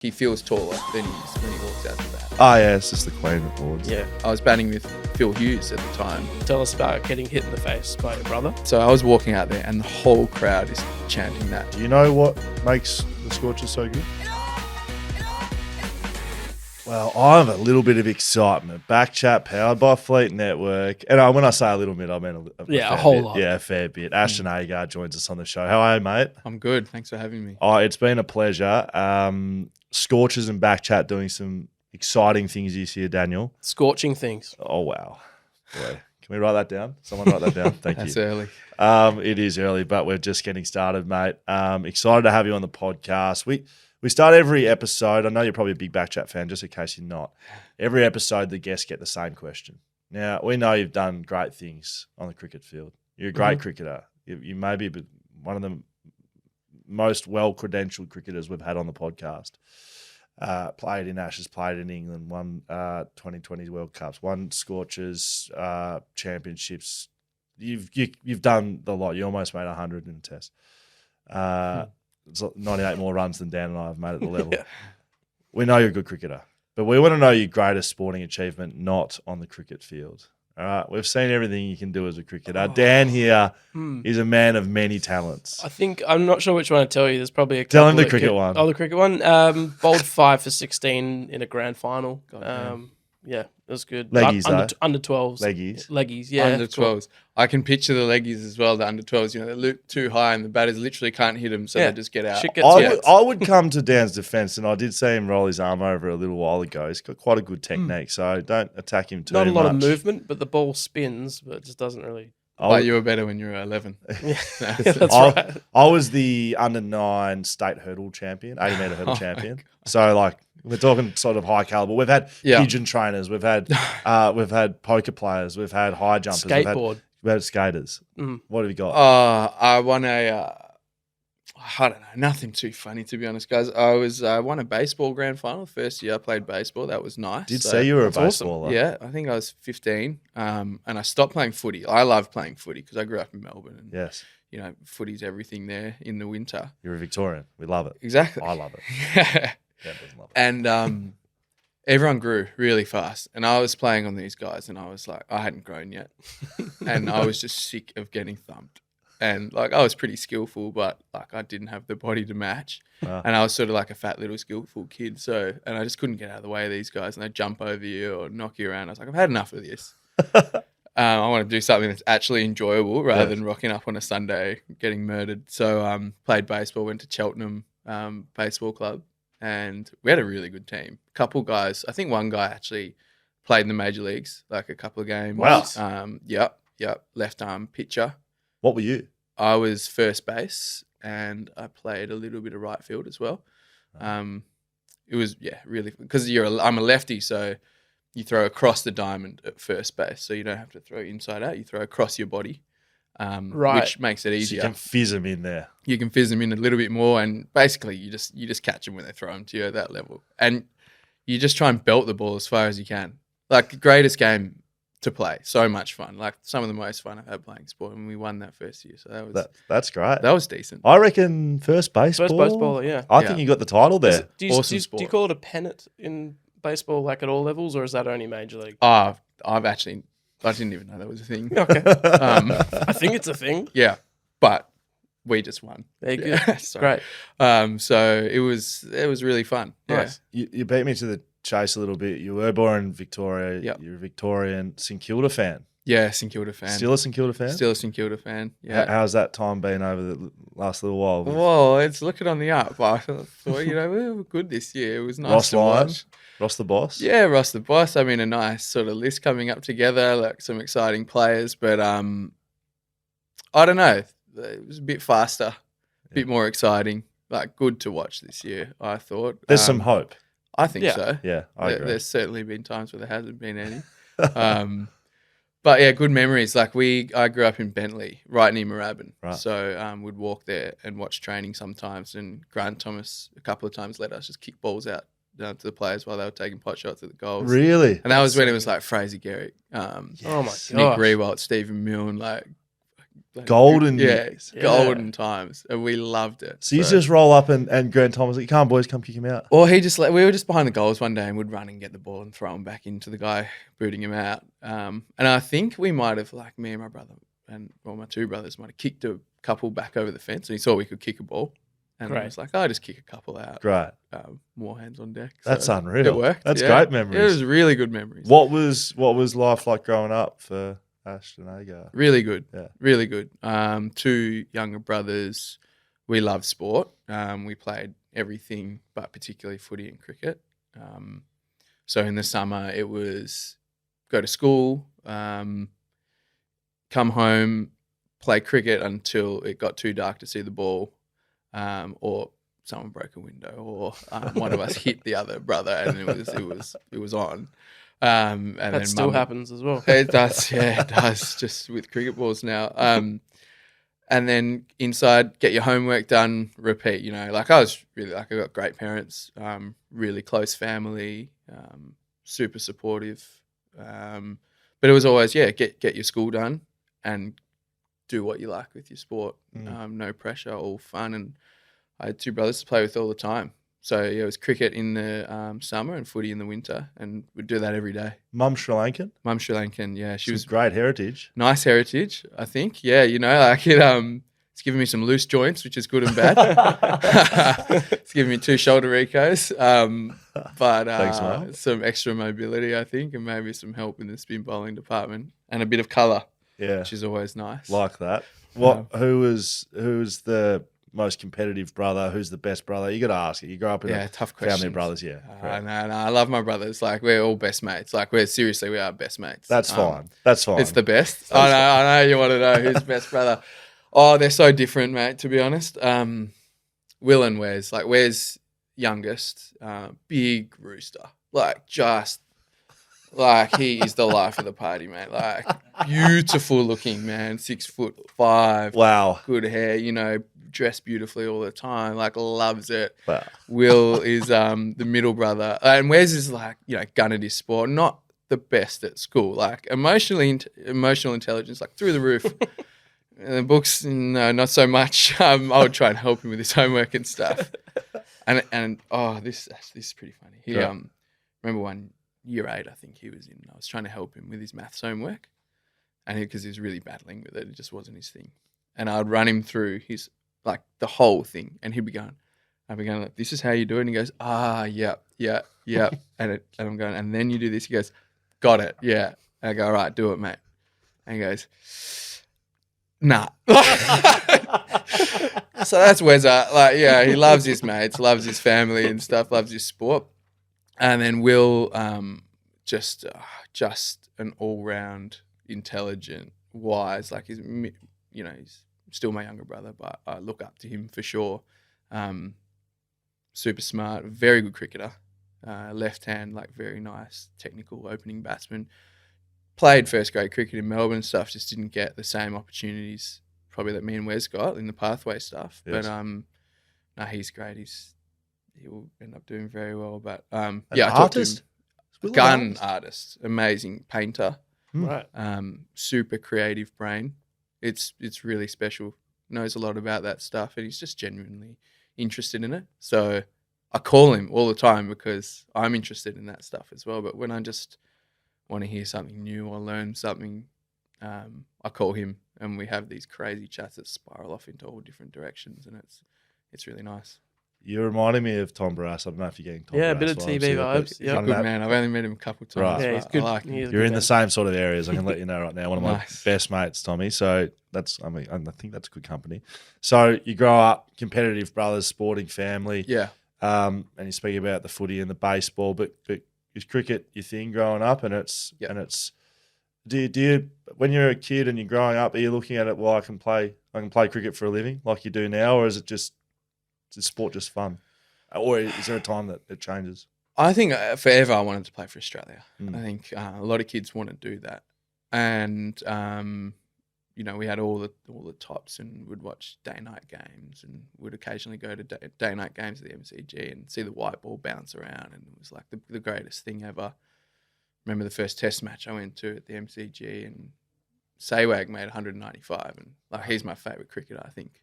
he feels taller than he is when he walks out the bat. Oh, yeah, it's just the Queen of Boards. Yeah, I was batting with Phil Hughes at the time. Tell us about getting hit in the face by your brother. So I was walking out there and the whole crowd is chanting that. Do you know what makes the Scorchers so good? Well, I have a little bit of excitement. BackChat powered by Fleet Network. And when I say a little bit, I mean a whole lot. Yeah, a fair bit. Ashton Agar joins us on the show. How are you, mate? I'm good. Thanks for having me. Oh, it's been a pleasure. Scorchers and BackChat doing some exciting things this year, Daniel. Scorching things. Oh, wow. Boy. Can we write that down? Someone write that down? Thank That's you. early. It is early, but we're just getting started, mate. Excited to have you on the podcast. We start every episode. I know you're probably a big BackChat fan, just in case you're not. Every episode, the guests get the same question. Now, we know you've done great things on the cricket field. You're a great cricketer. You may be one of the most well-credentialed cricketers we've had on the podcast. Played in Ashes, played in England, won 2020 World Cups, won Scorchers, championships. You've done the lot. You almost made 100 in a test. It's 98 more runs than Dan and I have made at the level. Yeah. We know you're a good cricketer, but we want to know your greatest sporting achievement not on the cricket field. All right, we've seen everything you can do as a cricketer. Dan here is a man of many talents. I'm not sure which one to tell you. There's probably a couple. Tell him the cricket one. Oh, the cricket one. Bowled 5 for 16 in a grand final. Yeah, it was good. Leggies, under 12s. Leggies, yeah. Under 12s. I can picture the leggies as well, the under 12s. You know, they loop too high and the batters literally can't hit them, so they just get out. I would come to Dan's defence, and I did see him roll his arm over a little while ago. He's got quite a good technique, so don't attack him too much. Not a lot of movement, but the ball spins, but it just doesn't really... But you were better when you were 11. Yeah, that's right. I was the under-9 state hurdle champion, 80-metre hurdle champion. So, like, we're talking sort of high caliber. We've had pigeon trainers. We've had poker players. We've had high jumpers. Skateboard. We've had skaters. What have you got? I won I don't know, nothing too funny, to be honest, guys. I won a baseball grand final. First year I played baseball. That was nice. Did say you were a baseballer. Awesome. Yeah, I think I was 15, and I stopped playing footy. I love playing footy because I grew up in Melbourne. And, yes. You know, footy's everything there in the winter. You're a Victorian. We love it. Exactly. I love it. Yeah. Dan doesn't love it. And everyone grew really fast. And I was playing on these guys, and I was like, I hadn't grown yet. And I was just sick of getting thumped. And like I was pretty skillful, but like I didn't have the body to match. And I was sort of like a fat little skillful kid. So, and I just couldn't get out of the way of these guys, and they'd jump over you or knock you around. I was like, I've had enough of this. I want to do something that's actually enjoyable rather than rocking up on a Sunday getting murdered. So played baseball, went to Cheltenham Baseball Club, and we had a really good team. A couple guys, I think one guy actually played in the major leagues, like a couple of games. Wow. Yep. Left arm pitcher. What were you? I was first base, and I played a little bit of right field as well. It was really because I'm a lefty, so you throw across the diamond at first base, so you don't have to throw inside out. You throw across your body, which makes it easier. So you can fizz them in there. You can fizz them in a little bit more, and basically you just catch them when they throw them to you at that level, and you just try and belt the ball as far as you can. Like the greatest game to play, so much fun. Like some of the most fun I've had playing sport, and we won that first year, so that's great. That was decent. I reckon first baseball. First baseballer, yeah. I think you got the title there. Do you call it a pennant in baseball, like at all levels, or is that only major league? I didn't even know that was a thing. Okay, I think it's a thing. Yeah, but we just won. There you go. Great. So it was really fun. Nice. Yeah. You beat me to the chase a little bit. You were born in Victoria. Yep. You're a Victorian St Kilda fan. Yeah, St Kilda fan. Still a St Kilda fan? Still a St Kilda fan, yeah. How's that time been over the last little while? Well, it's looking on the up. I thought, we were good this year. It was nice to watch. Ross the boss? Yeah, Ross the boss. I mean, a nice sort of list coming up together, like some exciting players. But I don't know. It was a bit faster, a bit more exciting. Like, good to watch this year, I thought. There's some hope. I think so. Yeah, I agree. There's certainly been times where there hasn't been any. But yeah, good memories. Like I grew up in Bentley, right near Moorabbin. Right. So we'd walk there and watch training sometimes. And Grant Thomas a couple of times let us just kick balls out down to the players while they were taking pot shots at the goals. Really? And that was when it was like Fraser Garrick, Oh my Nick gosh. Rewalt, Stephen Milne, like Golden yeah, years. golden times, and we loved it. So you just roll up and Grant Thomas, like, come on, boys, come kick him out. Or we were just behind the goals one day and would run and get the ball and throw him back into the guy booting him out. And I think we might have, like me and my brother my two brothers might have kicked a couple back over the fence, and he saw we could kick a ball. And I was like, I'll just kick a couple out. Great. More hands on deck. That's so unreal. It worked. That's great memories. It was really good memories. What was life like growing up for Ashton Agar? Really good. Yeah. Really good. Two younger brothers. We loved sport. We played everything, but particularly footy and cricket. So in the summer, it was go to school, come home, play cricket until it got too dark to see the ball, or someone broke a window, or one of us hit the other brother, and it was on. And that then still happens as well. It does, yeah, it does. Just with cricket balls now. And then inside, get your homework done, repeat. You know, like I was really I got great parents, really close family, super supportive. But it was always get your school done and do what you like with your sport. No pressure, all fun. And I had two brothers to play with all the time. So it was cricket in the summer and footy in the winter, and we'd do that every day. Mum Sri Lankan? Mum Sri Lankan, yeah. She was great heritage. Nice heritage, I think. Yeah, you know, like it's giving me some loose joints, which is good and bad. It's giving me 2 shoulder recos, but Thanks, some extra mobility, I think, and maybe some help in the spin bowling department, and a bit of colour, which is always nice. Like that. Who was the most competitive brother? Who's the best brother? You got to ask it. You grow up in a tough family of brothers, No, I love my brothers. Like we're all best mates. Like we are best mates. That's fine. That's fine. It's the best. I know you want to know who's best brother. Oh, they're so different, mate, to be honest. Will and Wes. Like Wes youngest, big rooster. Like just like he is the life of the party, mate. Like beautiful looking man, 6'5". Wow. Good hair, you know, dressed beautifully all the time, like loves it. Wow. Will is the middle brother, and Wes is like, you know, gun at his sport, not the best at school, like emotional intelligence, like through the roof. And the books, no, not so much. I would try and help him with his homework and stuff. And this is pretty funny. He remember one year 8, I think he was in. I was trying to help him with his maths homework, and because he was really battling with it, it just wasn't his thing. And I'd run him through his like the whole thing, and I'd be going like, "This is how you do it." And he goes, yeah. and I'm going, and then you do this. He goes, "Got it, yeah." And I go, "All right, do it, mate." And he goes, "Nah." So that's Wezza. Like, yeah, he loves his mates, loves his family and stuff, loves his sport. And then Will, just an all-round intelligent, wise. Like he's still my younger brother, but I look up to him for sure. Super smart, very good cricketer. Left hand, like very nice, technical opening batsman. Played first grade cricket in Melbourne and stuff, just didn't get the same opportunities probably that me and Wes got in the pathway stuff. Yes. But no, he's great. He will end up doing very well. But I talked to him. Gun artist, amazing painter. Right. Super creative brain. It's really special. Knows a lot about that stuff, and he's just genuinely interested in it. So I call him all the time because I'm interested in that stuff as well. But when I just want to hear something new or learn something, I call him, and we have these crazy chats that spiral off into all different directions, and it's really nice. You're reminding me of Tom Barrass. I don't know if you're getting Tom Barrass. Yeah, a bit of TV vibes. Yeah, good man. I've only met him a couple of times. Right. Yeah, he's good. I like him. You're in the same sort of areas. I can let you know right now. One of my best mates, Tommy. So I think that's good company. So you grow up, competitive brothers, sporting family. Yeah. And you speak about the footy and the baseball, but is cricket your thing growing up? And it's do you when you're a kid and you're growing up, are you looking at it? Well, I can play cricket for a living like you do now, or is the sport just fun? Or is there a time that it changes? I think forever I wanted to play for Australia. I think a lot of kids want to do that. And, we had all the tops and would watch day-night games and would occasionally go to day-night games at the MCG and see the white ball bounce around. And it was like the greatest thing ever. Remember the first test match I went to at the MCG and Sehwag made 195, and like he's my favourite cricketer. I think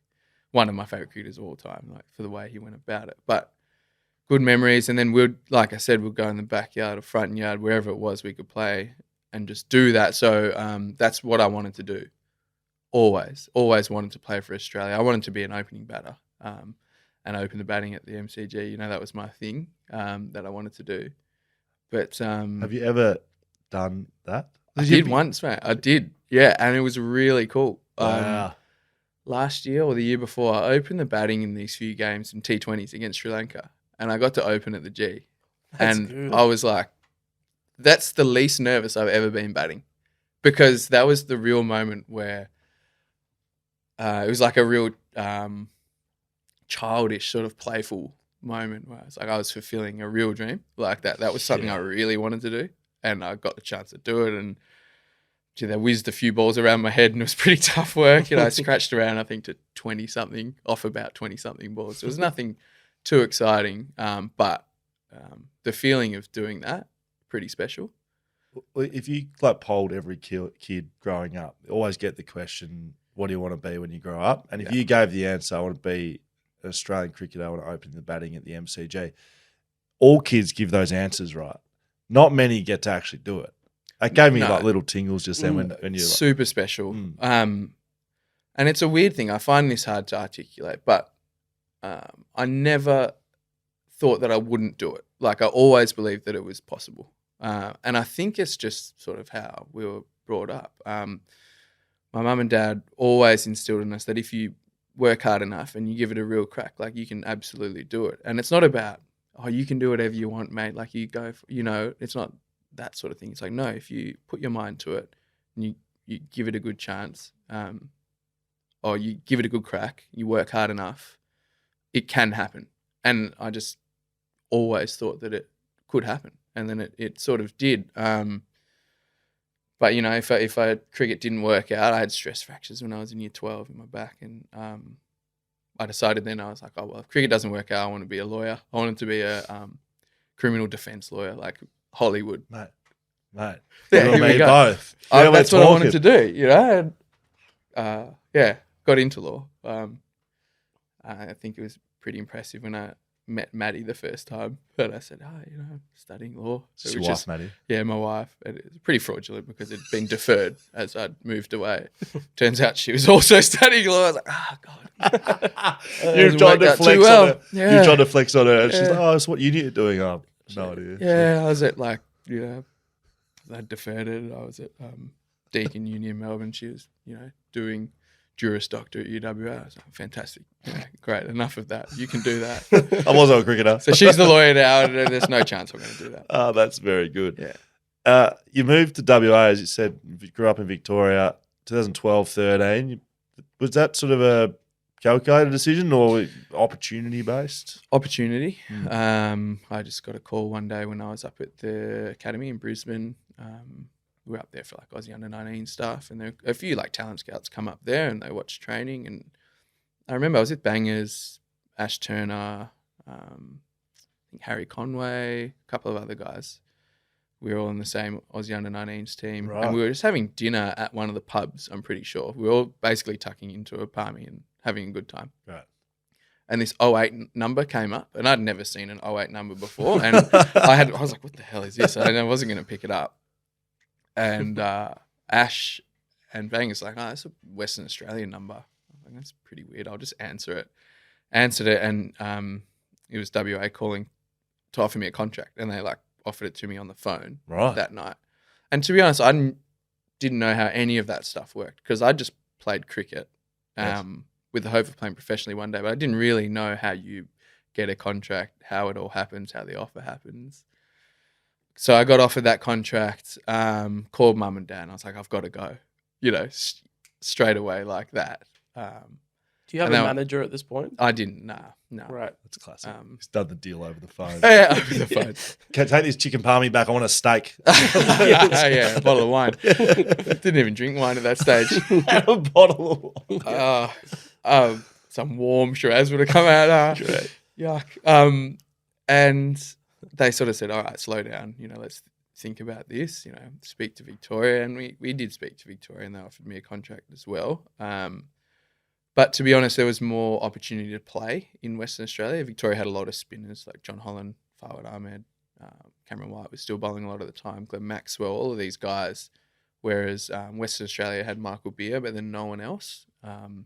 one of my favourite cricketers of all time, like for the way he went about it. But good memories, and then like I said, we'd go in the backyard or front yard, wherever it was we could play, and just do that. So that's what I wanted to do. Always wanted to play for Australia. I wanted to be an opening batter and open the batting at the MCG. You know, that was my thing that I wanted to do. But have you ever done that? I did once, mate. I did, yeah, and it was really cool. Wow. Last year or the year before, I opened the batting in these few games in T20s against Sri Lanka, and I got to open at the G. That's and good. I was like, that's the least nervous I've ever been batting, because that was the real moment where it was like a real childish sort of playful moment where it's like I was fulfilling a real dream like that. That was something I really wanted to do, and I got the chance to do it. And they whizzed a few balls around my head, and it was pretty tough work. I scratched around, I think, to 20-something off about 20-something balls. So it was nothing too exciting, but the feeling of doing that, pretty special. If you like polled every kid growing up, you always get the question, what do you want to be when you grow up? And if you gave the answer, I want to be an Australian cricketer, I want to open the batting at the MCG, all kids give those answers right. Not many get to actually do it. It gave me like little tingles just then when you're super special. And it's a weird thing. I find this hard to articulate, but I never thought that I wouldn't do it. Like I always believed that it was possible. And I think it's just sort of how we were brought up. My mum and dad always instilled in us that if you work hard enough and you give it a real crack, like you can absolutely do it. And it's not about, oh, you can do whatever you want, mate. Like you go, it's not that sort of thing. It's like, no, if you put your mind to it and you give it a good chance, or you give it a good crack, you work hard enough, it can happen. And I just always thought that it could happen. And then it sort of did. But, if cricket didn't work out, I had stress fractures when I was in year 12 in my back. And I decided then, I was like, oh, well, if cricket doesn't work out, I want to be a lawyer. I wanted to be a criminal defense lawyer, like Hollywood. Mate. Yeah, you and me both. That's what I wanted to do, And, got into law. I think it was pretty impressive when I met Maddie the first time. But I said, I'm studying law. So your wife, Maddie? Yeah, my wife. And it was pretty fraudulent because it'd been deferred as I'd moved away. Turns out she was also studying law. I was like, God. You've tried to flex on her. Yeah. You've tried to flex on her. And she's like, that's what you're doing. No idea. Yeah, I was at I deferred it. I was at Deakin Uni in Melbourne. She was, doing Juris Doctor at UWA. I was like, fantastic. Great. Enough of that. You can do that. I wasn't a cricketer. So she's the lawyer now. And there's no chance I'm going to do that. Oh, that's very good. Yeah. You moved to WA, as you said, you grew up in Victoria, 2012-13. Was that sort of a calculated decision or opportunity-based? Opportunity. I just got a call one day when I was up at the academy in Brisbane. We were up there for like Aussie under-19 stuff, and there were a few like talent scouts come up there and they watched training. And I remember I was with Bangers, Ash Turner, I think Harry Conway, a couple of other guys. We were all in the same Aussie under-19s team, and we were just having dinner at one of the pubs. I'm pretty sure we were all basically tucking into a palmy and having a good time. Right. And this 08 number came up, and I'd never seen an 08 number before. And I was like, what the hell is this? And I wasn't going to pick it up. And Ash and Bangers like, oh, that's a Western Australian number. I'm like, that's pretty weird. I'll just answer it. Answered it, and it was WA calling to offer me a contract. And they like offered it to me on the phone that night. And to be honest, I didn't know how any of that stuff worked because I just played cricket. With the hope of playing professionally one day, but I didn't really know how you get a contract, how it all happens, how the offer happens. So I got offered that contract, called mum and dad, and I was like, I've got to go, straight away like that. Do you have a manager at this point? I didn't, no. Right. That's classic. He's done the deal over the phone. Yeah, over the phone. Can I take this chicken palmy back? I want a steak. Yeah, a bottle of wine. Didn't even drink wine at that stage. A bottle of wine. Some warm Shiraz would have come out. Yuck. And they sort of said, all right, slow down. Let's think about this, speak to Victoria. And we did speak to Victoria, and they offered me a contract as well. But to be honest, there was more opportunity to play in Western Australia. Victoria had a lot of spinners like John Holland, Fawad Ahmed, Cameron White was still bowling a lot of the time, Glenn Maxwell, all of these guys. Whereas Western Australia had Michael Beer, but then no one else. And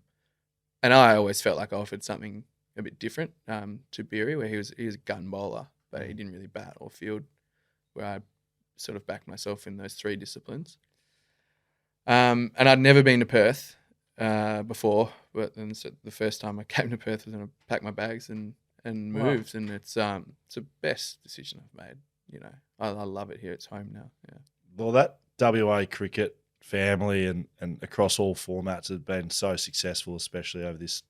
I always felt like I offered something a bit different to Beery, where he was a gun bowler, but he didn't really bat or field, where I sort of backed myself in those 3 disciplines. And I'd never been to Perth before, but then the first time I came to Perth was when I packed my bags and moved, and it's the best decision I've made. I love it here. It's home now. Yeah. Well, that WA cricket family and across all formats has been so successful, especially over this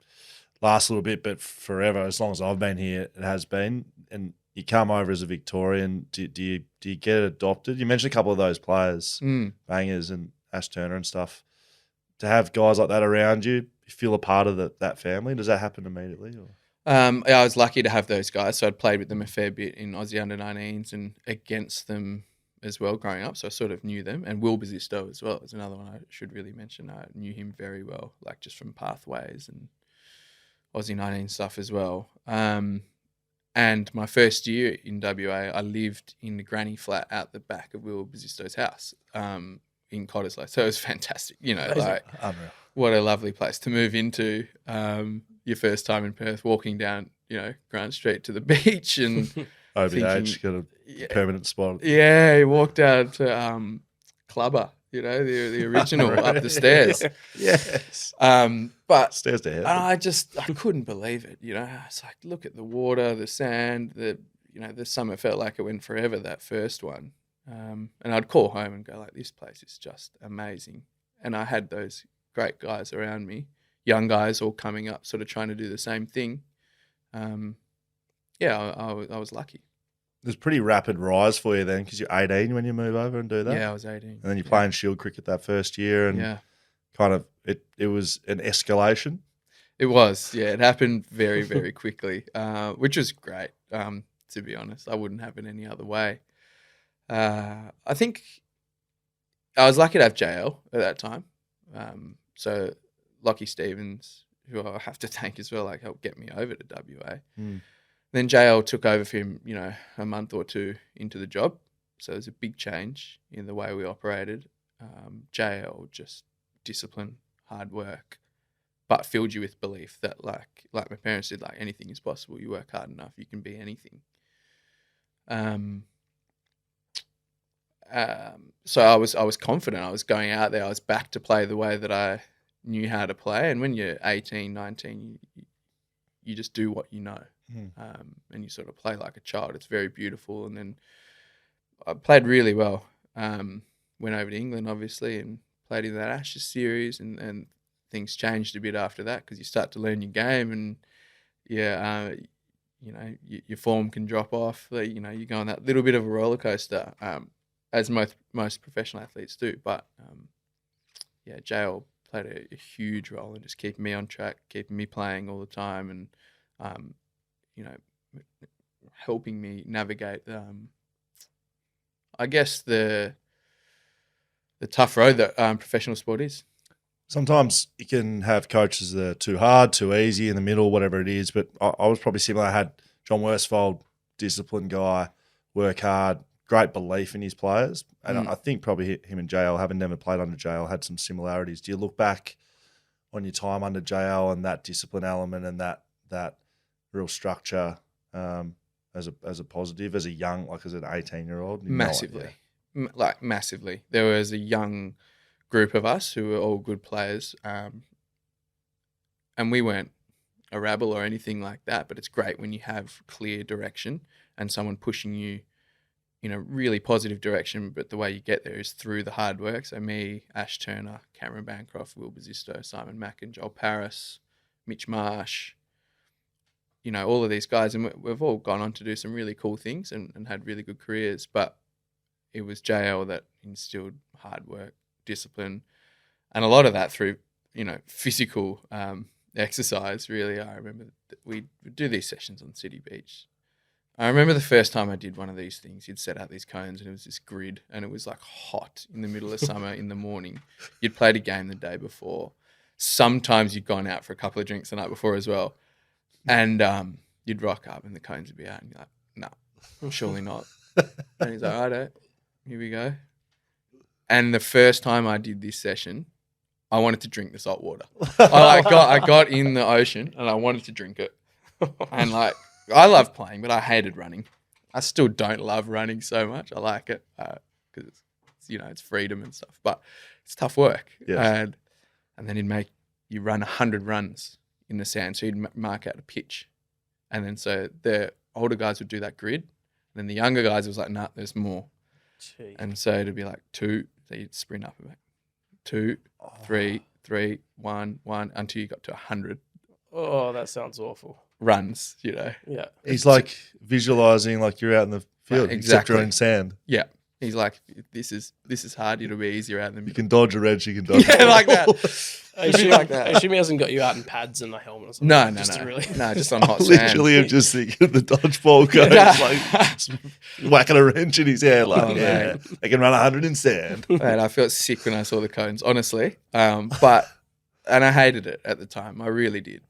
last little bit, but forever. As long as I've been here, it has been. And you come over as a Victorian. Do you get adopted? You mentioned a couple of those players, Bangers and Ash Turner and stuff. To have guys like that around you, you feel a part of that family. Does that happen immediately? Or? I was lucky to have those guys, so I'd played with them a fair bit in Aussie under-19s and against them as well growing up, so I sort of knew them. And Will Bazisto as well is another one I should really mention. I knew him very well, like just from pathways and Aussie 19 stuff as well. And my first year in WA, I lived in the granny flat out the back of Will Bazisto's house in Cottesloe. So it was fantastic, like Unreal. What a lovely place to move into. Your first time in Perth, walking down, Grant Street to the beach and OBH got a permanent spot. Yeah, he walked out to Clubber, the original up the stairs. Yes. But stairs to heaven. I couldn't believe it. It's like, look at the water, the sand, the summer felt like it went forever, that first one. And I'd call home and go like, this place is just amazing. And I had those great guys around me, young guys all coming up, sort of trying to do the same thing. I was lucky. There's a pretty rapid rise for you then, because you're 18 when you move over and do that. Yeah, I was 18. And then you play in Shield cricket that first year, and kind of it was an escalation. It was, yeah. It happened very, very quickly, which was great. To be honest, I wouldn't have it any other way. I think I was lucky to have JL at that time. So Lockie Stevens, who I have to thank as well, like helped get me over to WA. Then JL took over for him, a month or two into the job. So there's a big change in the way we operated. JL just discipline, hard work, but filled you with belief that like my parents did, like anything is possible. You work hard enough, you can be anything. So I was confident. I was going out there. I was back to play the way that I knew how to play. And when you're 18, 19, you just do what you know. And you sort of play like a child. It's very beautiful. And then I played really well. Went over to England, obviously, and played in that Ashes series. And things changed a bit after that because you start to learn your game. And, your form can drop off. You go on that little bit of a roller coaster, as most professional athletes do. But, JL played a huge role in just keeping me on track, keeping me playing all the time, and helping me navigate, I guess the tough road that professional sport is. Sometimes you can have coaches that are too hard, too easy, in the middle, whatever it is. But I was probably similar. I had John Worsfold, disciplined guy, work hard, great belief in his players. And I think probably him and JL, having never played under JL, had some similarities. Do you look back on your time under JL and that discipline element and that real structure as a positive, as a young, like as an 18-year-old? Massively. Massively. There was a young group of us who were all good players, and we weren't a rabble or anything like that, but it's great when you have clear direction and someone pushing you in a really positive direction, but the way you get there is through the hard work. So me, Ash Turner, Cameron Bancroft, Will Bazisto, Simon Mack and Joel Paris, Mitch Marsh, all of these guys, and we've all gone on to do some really cool things and had really good careers, but it was JL that instilled hard work, discipline, and a lot of that through, physical exercise, really. I remember that we'd do these sessions on City Beach. I remember the first time I did one of these things. You'd set out these cones and it was this grid and it was like hot in the middle of summer in the morning. You'd played a game the day before. Sometimes you'd gone out for a couple of drinks the night before as well. And you'd rock up and the cones would be out and you're like, no, surely not. And he's like, righto, here we go. And the first time I did this session, I wanted to drink the salt water. I got in the ocean and I wanted to drink it. And like, I love playing, but I hated running. I still don't love running so much. I like it because it's, it's freedom and stuff, but it's tough work. Yes. And then he'd make you run 100 runs in the sand. So he'd mark out a pitch. And then so the older guys would do that grid. And then the younger guys, it was like, nah, there's more. Gee. And so it'd be like 2, so you'd sprint up and back. 2, 3, 3, 1, 1, until you got to 100 Oh, that sounds awful. runs, Yeah. He's like visualizing like you're out in the field, Right, except you're exactly. in sand. Yeah. He's like, this is hard. It'll be easier out than You can dodge a wrench, you can dodge Yeah, a like that. I It'd be assume, like that. I assume he hasn't got you out in pads and a helmet or something. No, Just to really... no, just on hot sand. Literally, I'm just thinking of the dodgeball coach, like whacking a wrench in his hair, like, Oh, yeah, they can run 100 in sand. Man, I felt sick when I saw the cones, honestly. And I hated it at the time. I really did.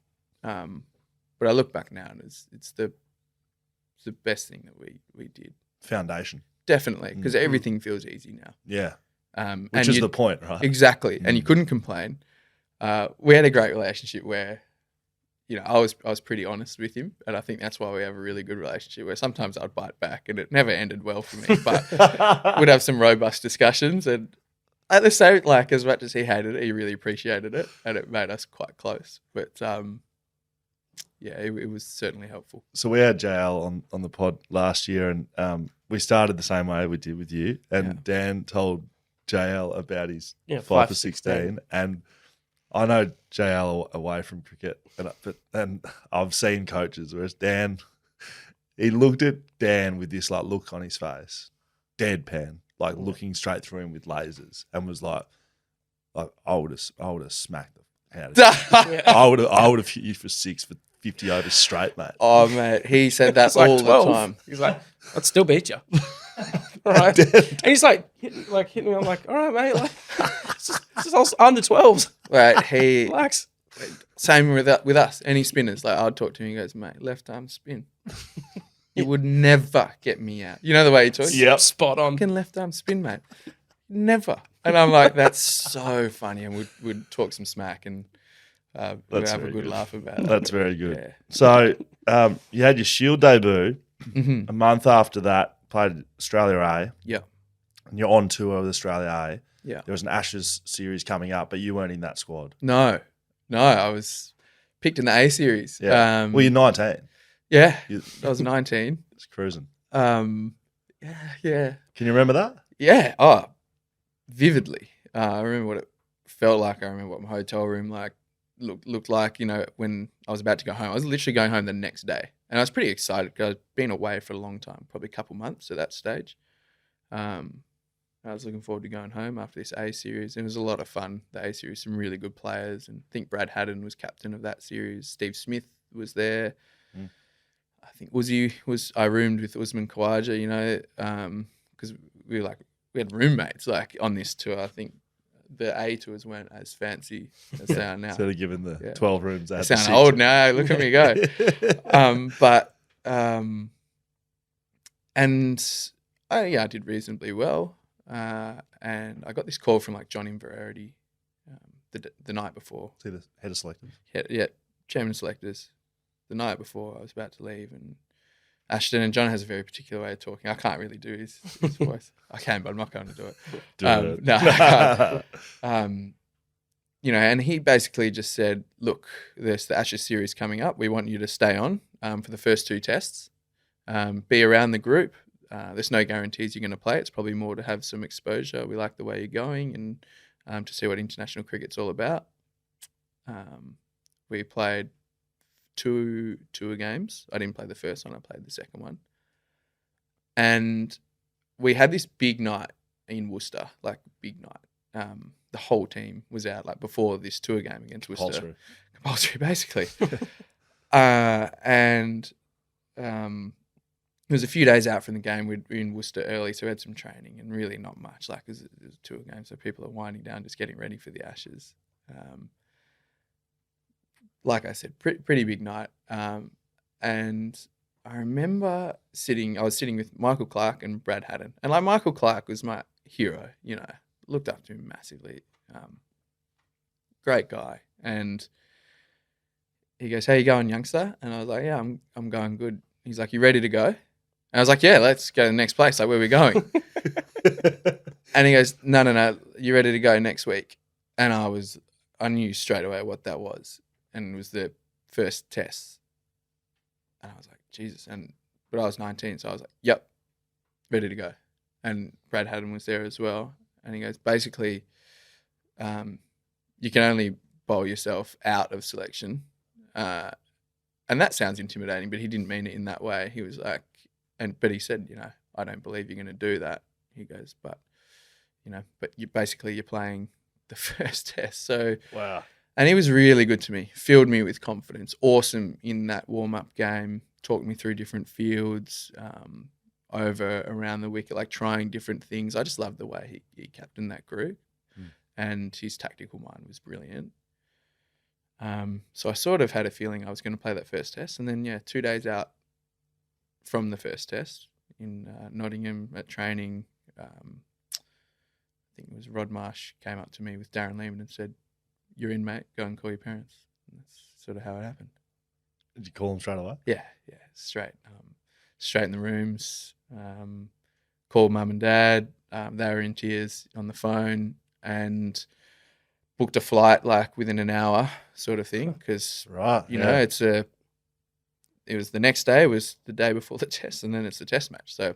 But I look back now and it's the best thing that we did. Foundation. Definitely, because everything feels easy now. Yeah. And Which is the point, right? Exactly. And you couldn't complain. We had a great relationship where, I was pretty honest with him. And I think that's why we have a really good relationship where sometimes I'd bite back and it never ended well for me. But we'd have some robust discussions. And at the same, like as much as he hated it, he really appreciated it. And it made us quite close. But it was certainly helpful. So we had JL on the pod last year, and we started the same way we did with you. And Dan told JL about his 5 for 16, and I know JL away from cricket, and I've seen coaches, whereas Dan, he looked at Dan with this like look on his face, deadpan, like looking straight through him with lasers, and was like I would have smacked the out of you. I would have hit you for 6 for 50 overs straight, mate. Oh, mate, he said that It's like all 12. the time. He's like, I'd still beat you. All right. And he's like hitting me. I'm like, all right, mate. Like, it's just under 12s. Right, he Relax. same with us. Any spinners, like I'd talk to him. He goes, mate, left arm spin. You would never get me out. You know the way he talks. Yep. Spot on. Fucking left arm spin, mate. Never. And I'm like, that's so funny. And we'd talk some smack and we'd have a good laugh about it. That's very good. Yeah. So you had your Shield debut. Mm-hmm. A month after that, played Australia A. Yeah. And you're on tour with Australia A. Yeah. There was an Ashes series coming up, but you weren't in that squad. No, I was picked in the A series. Yeah. Well, you're 19. Yeah. You, I was 19. It's cruising. Yeah. Can you remember that? Yeah. Oh, vividly. I remember what it felt like. I remember what my hotel room looked like, when I was about to go home. I was literally going home the next day. And I was pretty excited because I'd been away for a long time, probably a couple months at that stage. I was looking forward to going home after this A series. And it was a lot of fun, the A series, some really good players. And I think Brad Haddon was captain of that series. Steve Smith was there. I think I roomed with Usman Khawaja, because we had roommates on this tour. I think the A tours weren't as fancy as they are now. Instead of giving the 12 rooms. I sound old now. Look at me go. I did reasonably well. And I got this call from John Inverarity the night before. See the head of selectors. Yeah, chairman of selectors. The night before I was about to leave, and Ashton and John has a very particular way of talking. I can't really do his voice. I can, but I'm not going to do it. No, I can't. And he basically just said, look, there's the Ashes series coming up. We want you to stay on for the first 2 tests, be around the group. There's no guarantees you're going to play. It's probably more to have some exposure. We like the way you're going and to see what international cricket's all about. We played 2 tour games. I didn't play the first one. I played the second one. And we had this big night in Worcester, big night. The whole team was out before this tour game against Worcester. Compulsory, basically. it was a few days out from the game. We'd been in Worcester early, so we had some training and really not much. Like, it was a tour game, so people are winding down, just getting ready for the Ashes. Like I said, pretty big night. And I remember I was sitting with Michael Clark and Brad Haddon. And like, Michael Clark was my hero, you know, looked up to him massively. Great guy. And he goes, "How you going, youngster?" And I was like, "Yeah, I'm going good." He's like, "You ready to go?" And I was like, "Yeah, let's go to the next place. Like, where are we going?" And he goes, No, you ready to go next week?" And I knew straight away what that was. And it was the first test. And I was like, Jesus. But I was 19, so I was like, "Yep, ready to go." And Brad Haddon was there as well. And he goes, "Basically, you can only bowl yourself out of selection." And that sounds intimidating, but he didn't mean it in that way. He was like, but he said, "You know, I don't believe you're going to do that." He goes, "But, you know, you're playing the first test." So, Wow. And he was really good to me, filled me with confidence, awesome in that warm-up game, talked me through different fields, around the wicket, like trying different things. I just loved the way he captained that group, and his tactical mind was brilliant. So I sort of had a feeling I was going to play that first test. And then, 2 days out from the first test in Nottingham at training, I think it was Rod Marsh came up to me with Darren Lehman and said, "You're in, mate. Go and call your parents." And that's sort of how it happened. Did you call them straight away? Yeah, straight. Straight in the rooms. Called mum and dad. They were in tears on the phone and booked a flight like within an hour, sort of thing, because Right. you know it was the next day, was the day before the test, and then it's the test match. So,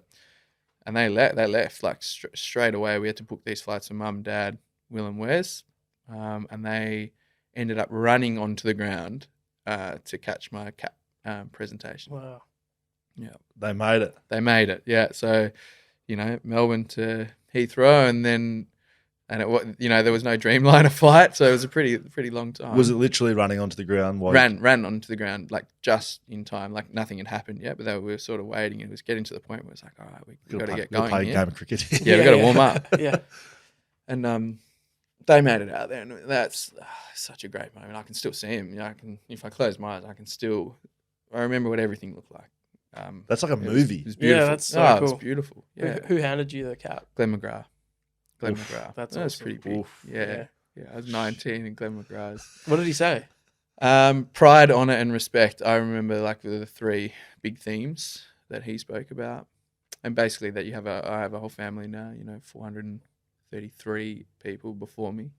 and they left like straight away. We had to book these flights for mum, dad, Will and Wes, and they ended up running onto the ground to catch my cap presentation. Wow. Yeah, They made it. they made it. Yeah, so Melbourne to Heathrow, and then. And there was no Dreamliner flight, so it was a pretty long time. Was it literally running onto the ground? Ran onto the ground like just in time, like nothing had happened yet, but we were sort of waiting. It was getting to the point where it's like, all right, we've got to get going. Play a here. game of cricket. Yeah, we've got to warm up. Yeah. And they made it out there, and that's such a great moment. I can still see him. If I close my eyes, I remember what everything looked like. That's like a movie. It was beautiful. Yeah, that's so cool. It was beautiful. Yeah. Who handed you the cap? Glenn McGrath. That's that was awesome. pretty big. Oof. Yeah. I was 19 and Glenn McGrath's. What did he say? Pride, honor, and respect. I remember like the three big themes that he spoke about, and basically that I have a whole family now. 433 people before me,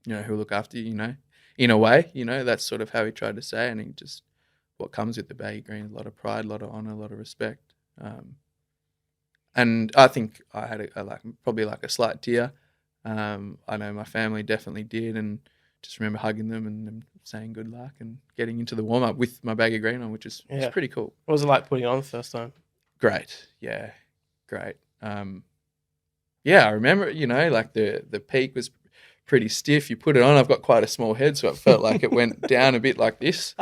who look after you. In a way, that's sort of how he tried to say, and he just what comes with the Baggy Green: a lot of pride, a lot of honor, a lot of respect. And I think I had probably a slight tear. I know my family definitely did, and just remember hugging them and them saying good luck and getting into the warm up with my Baggy Green on, which is pretty cool. What was it like putting it on the first time? Great, yeah, great. I remember, the peak was pretty stiff. You put it on. I've got quite a small head, so it felt like it went down a bit like this.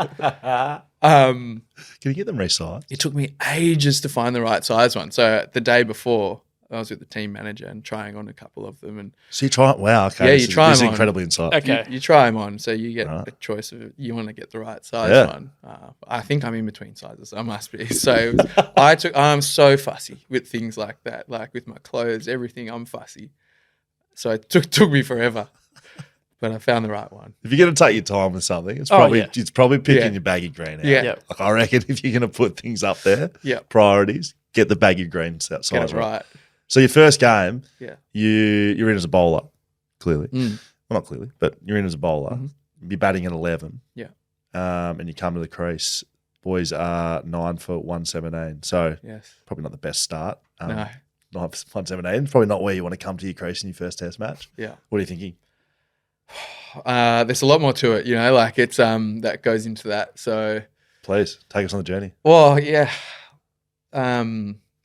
Can you get them resized? It took me ages to find the right size one. So the day before, I was with the team manager and trying on a couple of them. And so you try it. Wow. Okay. Yeah, you try them This is on. incredibly insightful. Okay. You try them on, so you get Right. a choice of you want to get the right size one. I think I'm in between sizes. I must be. So I'm so fussy with things like that, like with my clothes, everything. I'm fussy. So it took me forever, but I found the right one. If you're going to take your time with something, it's probably picking your Baggy Green out. Yeah. Yep. Like I reckon if you're going to put things up there, priorities, get the Baggy Green size Get it right. So your first game, Yeah. you're in as a bowler, clearly. Mm. Well, not clearly, but you're in as a bowler. Mhm. You're batting at 11. Yeah. And you come to the crease. Boys are 9 for 117. So Yes. probably not the best start. No. 9 for 117. Probably not where you want to come to your crease in your first test match. Yeah. What are you thinking? There's a lot more to it, it's that goes into that. So, Please, take us on the journey. well, yeah.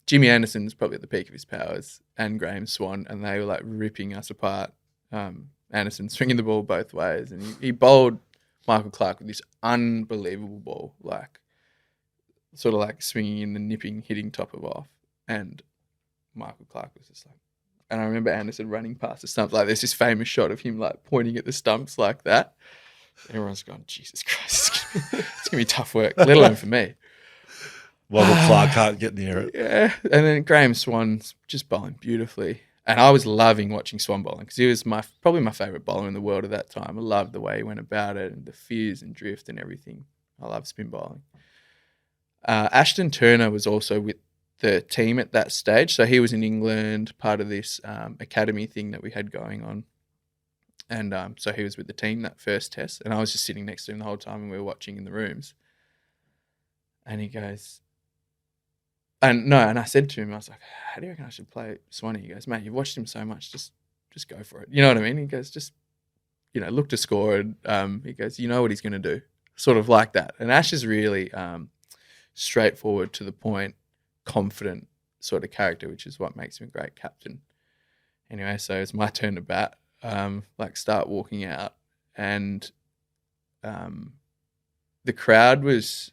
Jimmy Anderson's probably at the peak of his powers, and Graham Swan, and they were like ripping us apart. Anderson swinging the ball both ways, and he bowled Michael Clark with this unbelievable ball. Like, sort of like swinging in the nipping, hitting top of off. And Michael Clark was just like, and I remember Anderson running past the stumps. Like there's this famous shot of him like pointing at the stumps like that. Everyone's going, Jesus Christ, it's going to be tough work, let alone for me. Michael Clark can't get near it. Yeah. And then Graham Swan's just bowling beautifully. And I was loving watching Swan bowling because he was probably my favourite bowler in the world at that time. I loved the way he went about it and the fizz and drift and everything. I love spin bowling. Ashton Turner was also with the team at that stage. So he was in England, part of this academy thing that we had going on. And so he was with the team that first test. And I was just sitting next to him the whole time and we were watching in the rooms. And he goes... And I said to him, I was like, how do you reckon I should play Swanee? He goes, mate, you've watched him so much, just go for it. You know what I mean? He goes, just, look to score. And he goes, you know what he's going to do. Sort of like that. And Ash is really straightforward, to the point, confident sort of character, which is what makes him a great captain. Anyway, so it's my turn to bat, start walking out. And the crowd was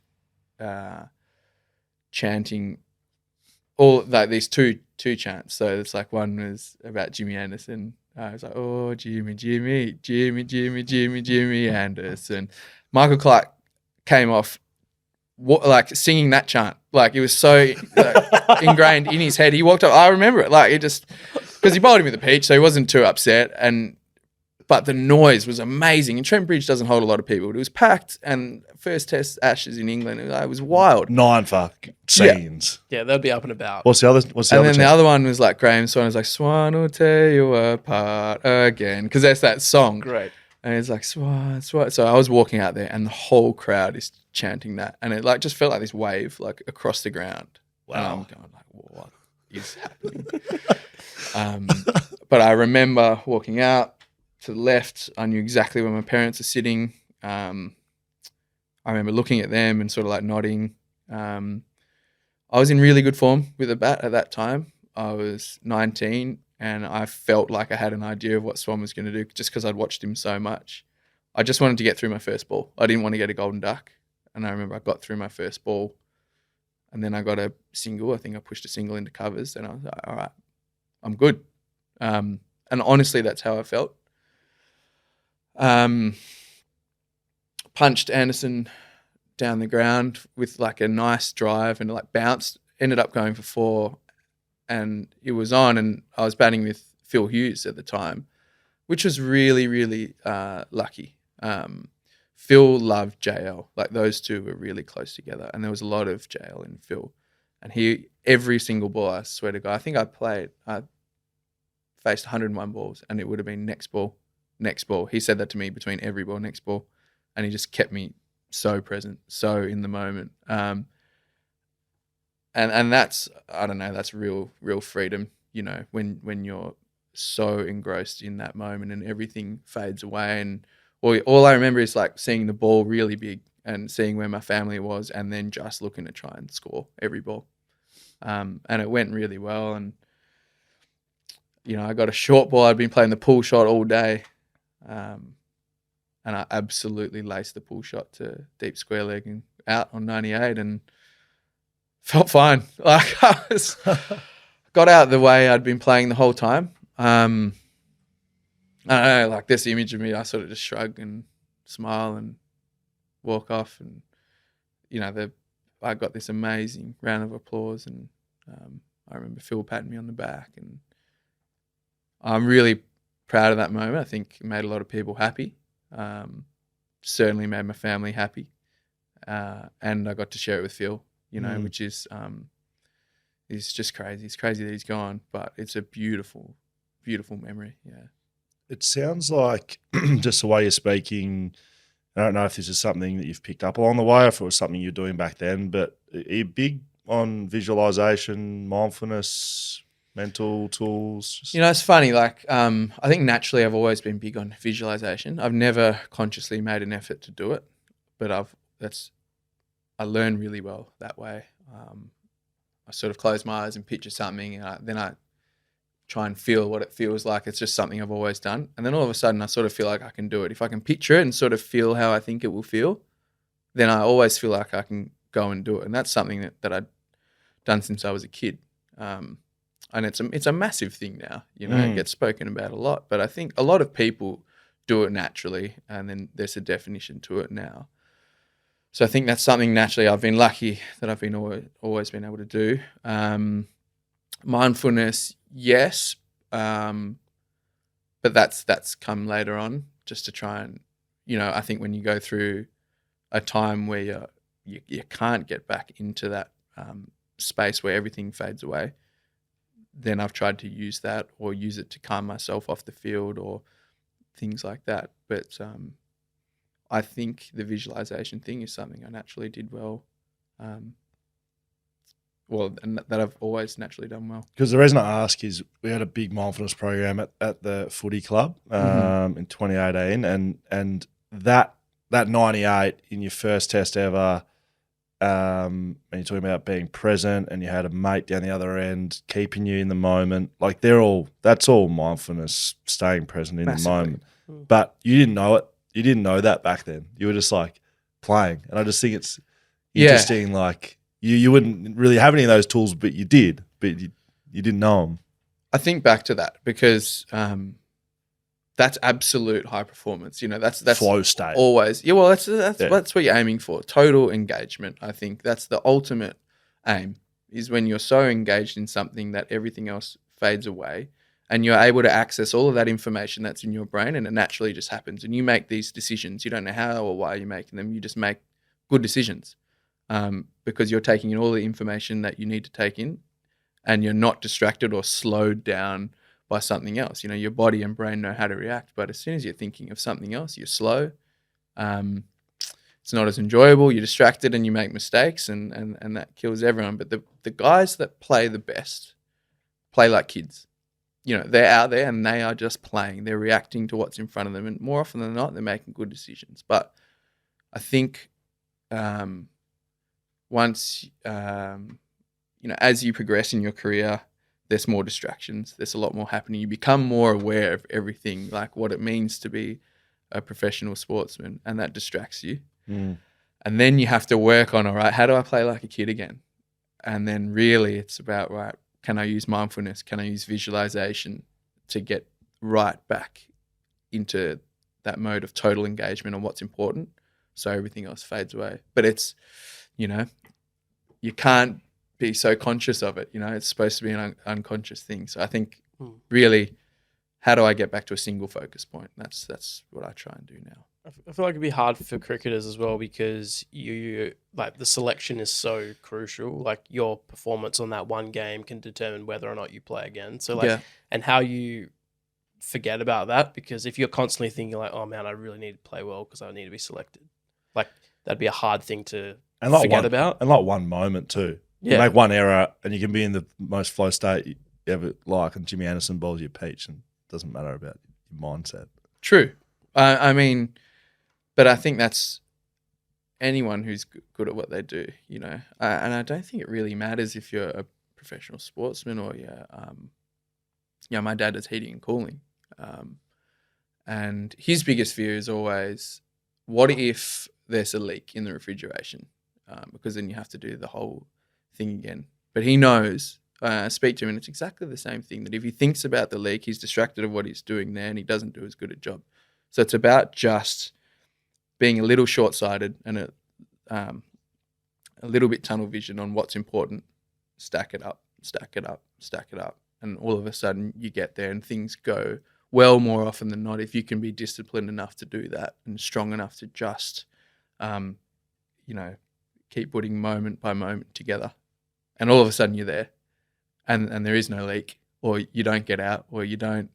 chanting all like these two chants. So it's like one was about Jimmy Anderson. I was like, oh, Jimmy Anderson. Michael Clark came off singing that chant. Like it was so ingrained in his head. He walked up. I remember it. Like it just because he bowled him with the peach, so he wasn't too upset. But the noise was amazing. And Trent Bridge doesn't hold a lot of people. It was packed. And first test Ashes in England, it was wild. 9 for scenes. Yeah, they'll be up and about. What's the other? And then the other one was like Graham Swan was like, Swan will tear you apart again. Because that's that song. Great. And it's like, Swan, Swan. So I was walking out there and the whole crowd is chanting that. And it like just felt like this wave like across the ground. Wow. And I'm going like, what is happening? But I remember walking out. To the left, I knew exactly where my parents are sitting. I remember looking at them and sort of like nodding. I was in really good form with the bat at that time. I was 19 and I felt like I had an idea of what Swan was going to do just because I'd watched him so much. I just wanted to get through my first ball. I didn't want to get a golden duck. And I remember I got through my first ball and then I got a single. I think I pushed a single into covers and I was like, all right, I'm good. And honestly, that's how I felt. Punched Anderson down the ground with like a nice drive and like bounced, ended up going for 4 and it was on and I was batting with Phil Hughes at the time, which was really, really lucky. Phil loved JL. Like those two were really close together and there was a lot of JL in Phil. And every single ball, I swear to God, I think I faced 101 balls and it would have been next ball. He said that to me between every ball, next ball. And he just kept me so present, so in the moment. And that's, I don't know, that's real freedom, when you're so engrossed in that moment and everything fades away. And all I remember is like seeing the ball really big and seeing where my family was and then just looking to try and score every ball. And it went really well. And, I got a short ball. I'd been playing the pull shot all day. And I absolutely laced the pull shot to deep square leg and out on 98 and felt fine. Like got out the way I'd been playing the whole time. I don't know, like this image of me, I sort of just shrug and smile and walk off and, I got this amazing round of applause and I remember Phil patting me on the back and I'm really proud of that moment. I think it made a lot of people happy. Certainly made my family happy. And I got to share it with Phil, which is just crazy. It's crazy that he's gone, but it's a beautiful, beautiful memory. Yeah. It sounds like just the way you're speaking, I don't know if this is something that you've picked up along the way or if it was something you're doing back then, but are you big on visualization, mindfulness, mental tools? It's funny. Like, I think naturally I've always been big on visualization. I've never consciously made an effort to do it, but I learn really well that way. I sort of close my eyes and picture something, and then I try and feel what it feels like. It's just something I've always done, and then all of a sudden I sort of feel like I can do it. If I can picture it and sort of feel how I think it will feel, then I always feel like I can go and do it. And that's something that I'd done since I was a kid. And it's a massive thing now, it gets spoken about a lot. But I think a lot of people do it naturally, and then there's a definition to it now. So I think that's something naturally I've been lucky that I've been always been able to do. Mindfulness, yes, but that's come later on, just to try and, I think when you go through a time where you can't get back into that space where everything fades away, then I've tried to use that or use it to calm myself off the field or things like that. But I think the visualization thing is something I naturally did well. And that I've always naturally done well. Because the reason I ask is we had a big mindfulness program at the footy club in 2018, and that 98 in your first test ever, and you're talking about being present, and you had a mate down the other end keeping you in the moment. Like that's all mindfulness, staying present in the moment. But you didn't know it. You didn't know that back then. You were just like playing, and I just think it's interesting. Like you wouldn't really have any of those tools, but you did. But you didn't know them. I think back to that because that's absolute high performance. That's flow state always. Yeah, well, that's what you're aiming for. Total engagement. I think that's the ultimate aim. Is when you're so engaged in something that everything else fades away, and you're able to access all of that information that's in your brain, and it naturally just happens. And you make these decisions. You don't know how or why you're making them. You just make good decisions because you're taking in all the information that you need to take in, and you're not distracted or slowed down by something else. Your body and brain know how to react, but as soon as you're thinking of something else, you're slow. It's not as enjoyable. You're distracted and you make mistakes, and that kills everyone. But the guys that play the best play like kids. They're out there and they are just playing. They're reacting to what's in front of them, and more often than not, they're making good decisions. But I think once as you progress in your career, there's more distractions. There's a lot more happening. You become more aware of everything, like what it means to be a professional sportsman, and that distracts you. And then you have to work on, all right, how do I play like a kid again? And then really it's about, right, can I use mindfulness? Can I use visualization to get right back into that mode of total engagement on what's important, so everything else fades away? But it's, you can't be so conscious of it. It's supposed to be an unconscious thing. So I think really, how do I get back to a single focus point? That's what I try and do now. I feel like it'd be hard for cricketers as well, because you like the selection is so crucial. Like your performance on that one game can determine whether or not you play again. So and how you forget about that, because if you're constantly thinking like, oh man, I really need to play well because I need to be selected, like that'd be a hard thing to forget about. And like one moment too. You make one error and you can be in the most flow state you ever like, and Jimmy Anderson bowls you a peach, and it doesn't matter about your mindset. True. But I think that's anyone who's good at what they do, and I don't think it really matters if you're a professional sportsman or my dad does heating and cooling, and his biggest fear is always, what if there's a leak in the refrigeration, because then you have to do the whole thing again. But he knows, I speak to him and it's exactly the same thing, that if he thinks about the leak, he's distracted of what he's doing there and he doesn't do as good a job. So it's about just being a little short-sighted and a little bit tunnel vision on what's important. Stack it up, and all of a sudden you get there and things go well more often than not if you can be disciplined enough to do that and strong enough to just, keep putting moment by moment together. And all of a sudden you're there, and there is no leak, or you don't get out, or you don't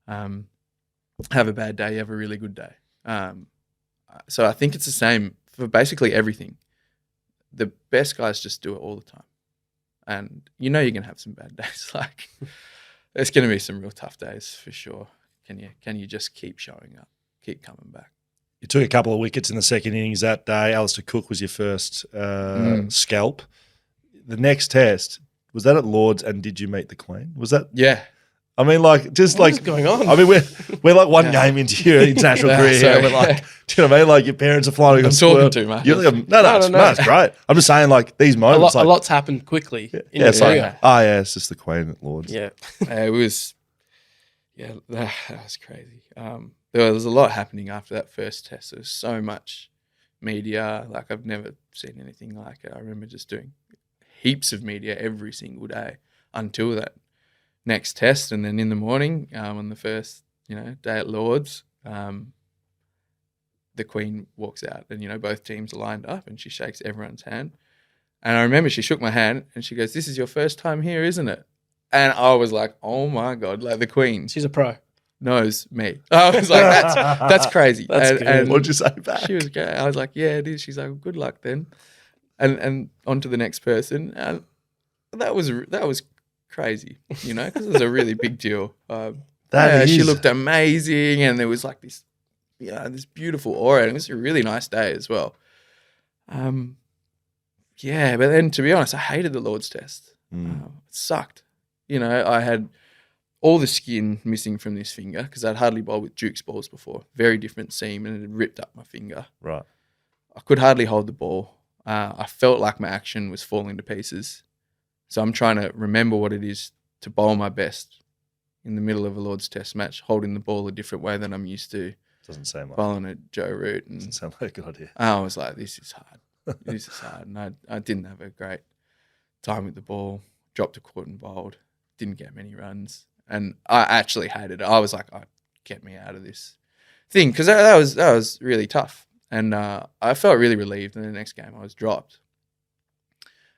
have a bad day, you have a really good day. So I think it's the same for basically everything. The best guys just do it all the time. And you're going to have some bad days. Like, there's going to be some real tough days for sure. Can you just keep showing up, keep coming back? You took a couple of wickets in the second innings that day. Alistair Cook was your first scalp. The next test, was that at Lord's, and did you meet the Queen? Was that? Yeah. I mean, like, just What like, is going on? I mean, we're like one game into your international career here. sorry. We're like, do you know what I mean? Like, your parents are flying. I'm talking too much. You're like, no, it's great. I'm just saying, like, these moments, a like, lot's happened quickly in your it's like, career. it's just the Queen at Lords. Yeah. It was, that was crazy. There was a lot happening after that first test. There was so much media. Like, I've never seen anything like it. I remember just doing heaps of media every single day until that next test. And then in the morning, on the first, day at Lords, the Queen walks out and, both teams are lined up and she shakes everyone's hand. And I remember she shook my hand and she goes, "This is your first time here, isn't it?" And I was like, oh my God, like the Queen She's a pro. knows me. I was like, that's crazy. That's and, good. and What'd you say back? she was great. I was like, yeah, it is. She's like, good luck then. And on to the next person. And that was crazy, because it was a really big deal. She looked amazing, and there was like this, this beautiful aura, and it was a really nice day as well. But then to be honest, I hated the Lord's Test. It sucked. I had all the skin missing from this finger because I'd hardly bowled with Duke's balls before. Very different seam, and it had ripped up my finger. Right. I could hardly hold the ball. I felt like my action was falling to pieces. So I'm trying to remember what it is to bowl my best in the middle of a Lord's Test match, holding the ball a different way than I'm used to. Doesn't sound like bowling at Joe Root. And doesn't sound like a good idea. I was like, this is hard. This is hard. And I didn't have a great time with the ball. Dropped a caught and bowled. Didn't get many runs. And I actually hated it. I was like, get me out of this thing. Because that was really tough. And I felt really relieved. In the next game, I was dropped.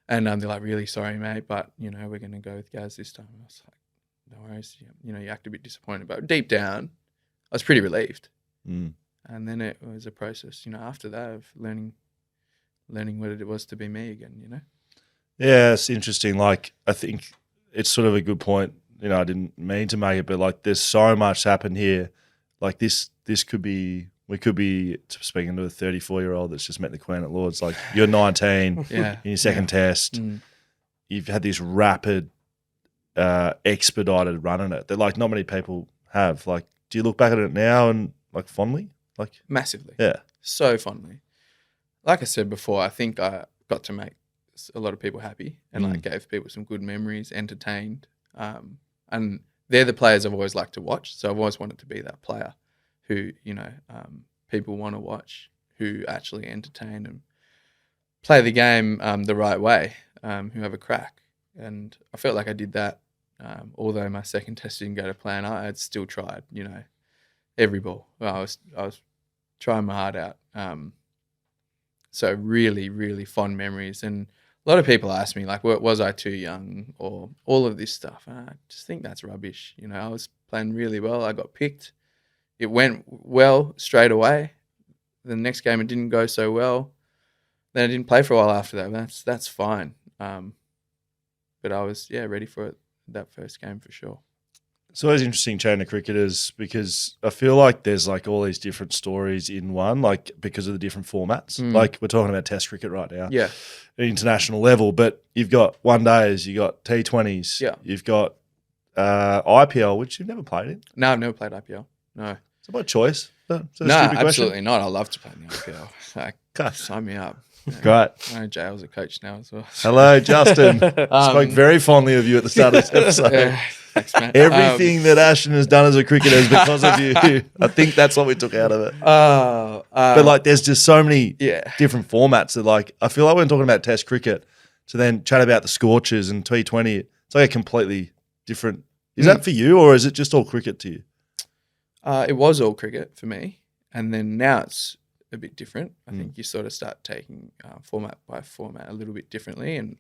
And they're like, really sorry, mate, but, we're going to go with Gaz this time. And I was like, no worries. You act a bit disappointed. But deep down, I was pretty relieved. Mm. And then it was a process, after that of learning what it was to be me again, Yeah, it's interesting. Like, I think it's sort of a good point. I didn't mean to make it, but like, there's so much happened here. Like this could be, we could be speaking to a 34-year-old that's just met the Queen at Lords. Like, you're 19 in your second test. Mm. You've had this rapid, expedited run in it that like not many people have. Like, do you look back at it now and like fondly? Like Massively. Yeah. So fondly. Like I said before, I think I got to make a lot of people happy and like gave people some good memories, entertained. And they're the players I've always liked to watch. So I've always wanted to be that player who, people want to watch, who actually entertain and play the game the right way, who have a crack. And I felt like I did that. Although my second test didn't go to plan, I had still tried, every ball. I was trying my heart out. So really, really fond memories. And a lot of people ask me, like, was I too young or all of this stuff? And I just think that's rubbish. I was playing really well. I got picked. It went well straight away. The next game, it didn't go so well. Then I didn't play for a while after that. That's fine. But I was, ready for it that first game for sure. It's always interesting chatting to cricketers because I feel like there's like all these different stories in one, like because of the different formats. Like we're talking about Test cricket right now, Yeah. at international level, but you've got one days, you got T20s, you've got IPL, which you've never played in. No, I've never played IPL. No. Is it by choice? No, absolutely not. I love to play in the IPL. Like, sign me up. Great. I know Jail's a coach now as well. Hello, Justin. Spoke very fondly of you at the start of this episode. Thanks, man. Everything that Ashton has done as a cricketer is because of you. I think that's what we took out of it. But like, there's just so many different formats that like, I feel like when talking about Test cricket, to then chat about the Scorchers and T20, it's like a completely different. Is that for you, or is it just all cricket to you? It was all cricket for me, and then now it's a bit different. I think you sort of start taking format by format a little bit differently, and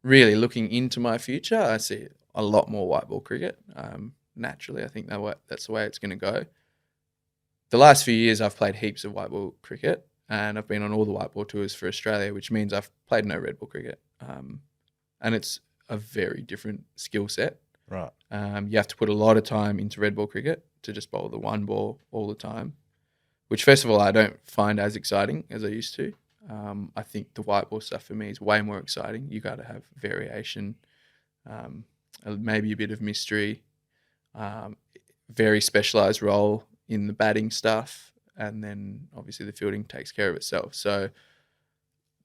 really looking into my future, I see a lot more white ball cricket. Naturally, I think that's the way it's going to go. The last few years, I've played heaps of white ball cricket, and I've been on all the white ball tours for Australia, which means I've played no red ball cricket, and it's a very different skill set. Right. You have to put a lot of time into red ball cricket to just bowl the one ball all the time, which first of all, I don't find as exciting as I used to. I think the white ball stuff for me is way more exciting. You got to have variation, maybe a bit of mystery. very specialised role in the batting stuff, and then obviously the fielding takes care of itself. So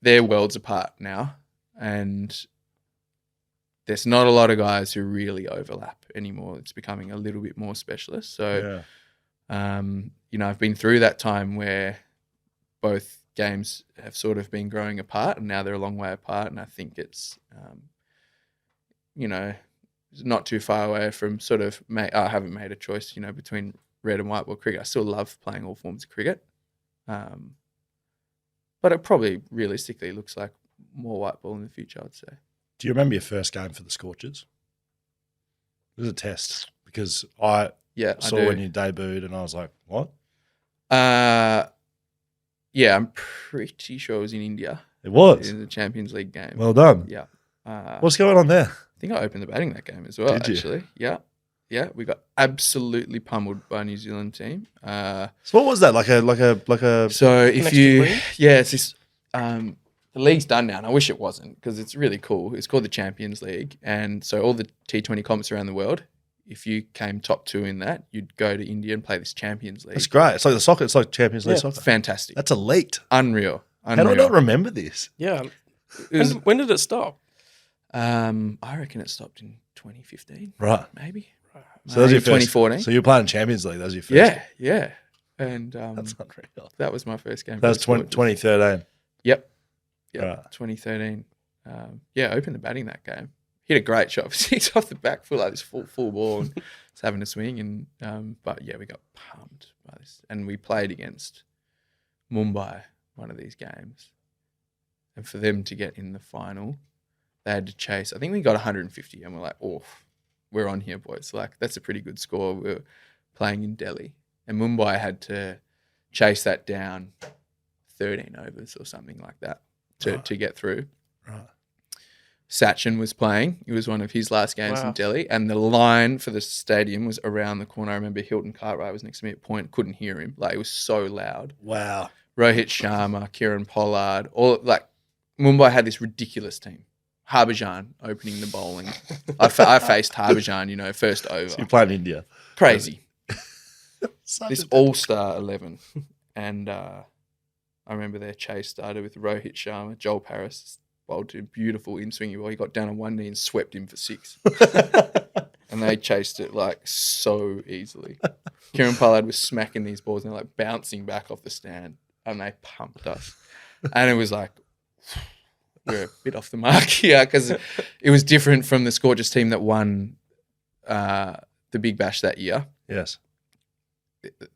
they're worlds apart now, and there's not a lot of guys who really overlap anymore. It's becoming a little bit more specialist. So, I've been through that time where both games have sort of been growing apart, and now they're a long way apart. And I think it's, not too far away from sort of. I haven't made a choice, between red and white ball cricket. I still love playing all forms of cricket, but it probably realistically looks like more white ball in the future, I'd say. Do you remember your first game for the Scorchers? It was a test because I saw when you debuted and I was like, what? Yeah, I'm pretty sure it was in India. It was? In the Champions League game. Well done. Yeah. What's going on there? I think I opened the batting that game as well, actually. Yeah. Yeah, we got absolutely pummeled by a New Zealand team. So what was that? Like a So if Next you league? Yeah, it's this the league's done now, and I wish it wasn't because it's really cool. It's called the Champions League, and so all the T20 comps around the world, if you came top 2 in that, you'd go to India and play this Champions League. That's great. It's like the soccer. It's like Champions League It's soccer. fantastic. That's elite. Unreal. How do I not remember this? Yeah. It was, When did it stop? I reckon it stopped in 2015, Right. maybe. So that was your Maybe first. 2014. So you were playing Champions League. That was your first. Yeah. And That's unreal. that was my first game. That was for the Scorchers. 2013. Yep. Right. 2013. Opened the batting that game. Hit a great shot for 6 off the back foot, like this full ball, and was having a swing. And but yeah, we got pumped by this, and we played against Mumbai one of these games, and for them to get in the final, they had to chase. I think we got 150, and we're like, oh, we're on here, boys. Like that's a pretty good score. We're playing in Delhi, and Mumbai had to chase that down 13 overs or something like that to get through. Right. Sachin was playing. It was one of his last games Wow. in Delhi, and the line for the stadium was around the corner. I remember Hilton Cartwright was next to me at point, couldn't hear him. Like it was so loud. Wow. Rohit Sharma, Kieran Pollard, all like Mumbai had this ridiculous team. Harbhajan opening the bowling. I faced Harbhajan, first over. So you played in India. Crazy. Such This a- all-star 11. And I remember their chase started with Rohit Sharma. Joel Paris bowled to a beautiful in-swinging ball. He got down on one knee and swept him for 6. And they chased it like so easily. Kieran Pollard was smacking these balls and they're like bouncing back off the stand. And they pumped us. And it was like, we're a bit off the mark here because it was different from the Scorchers team that won the Big Bash that year. Yes.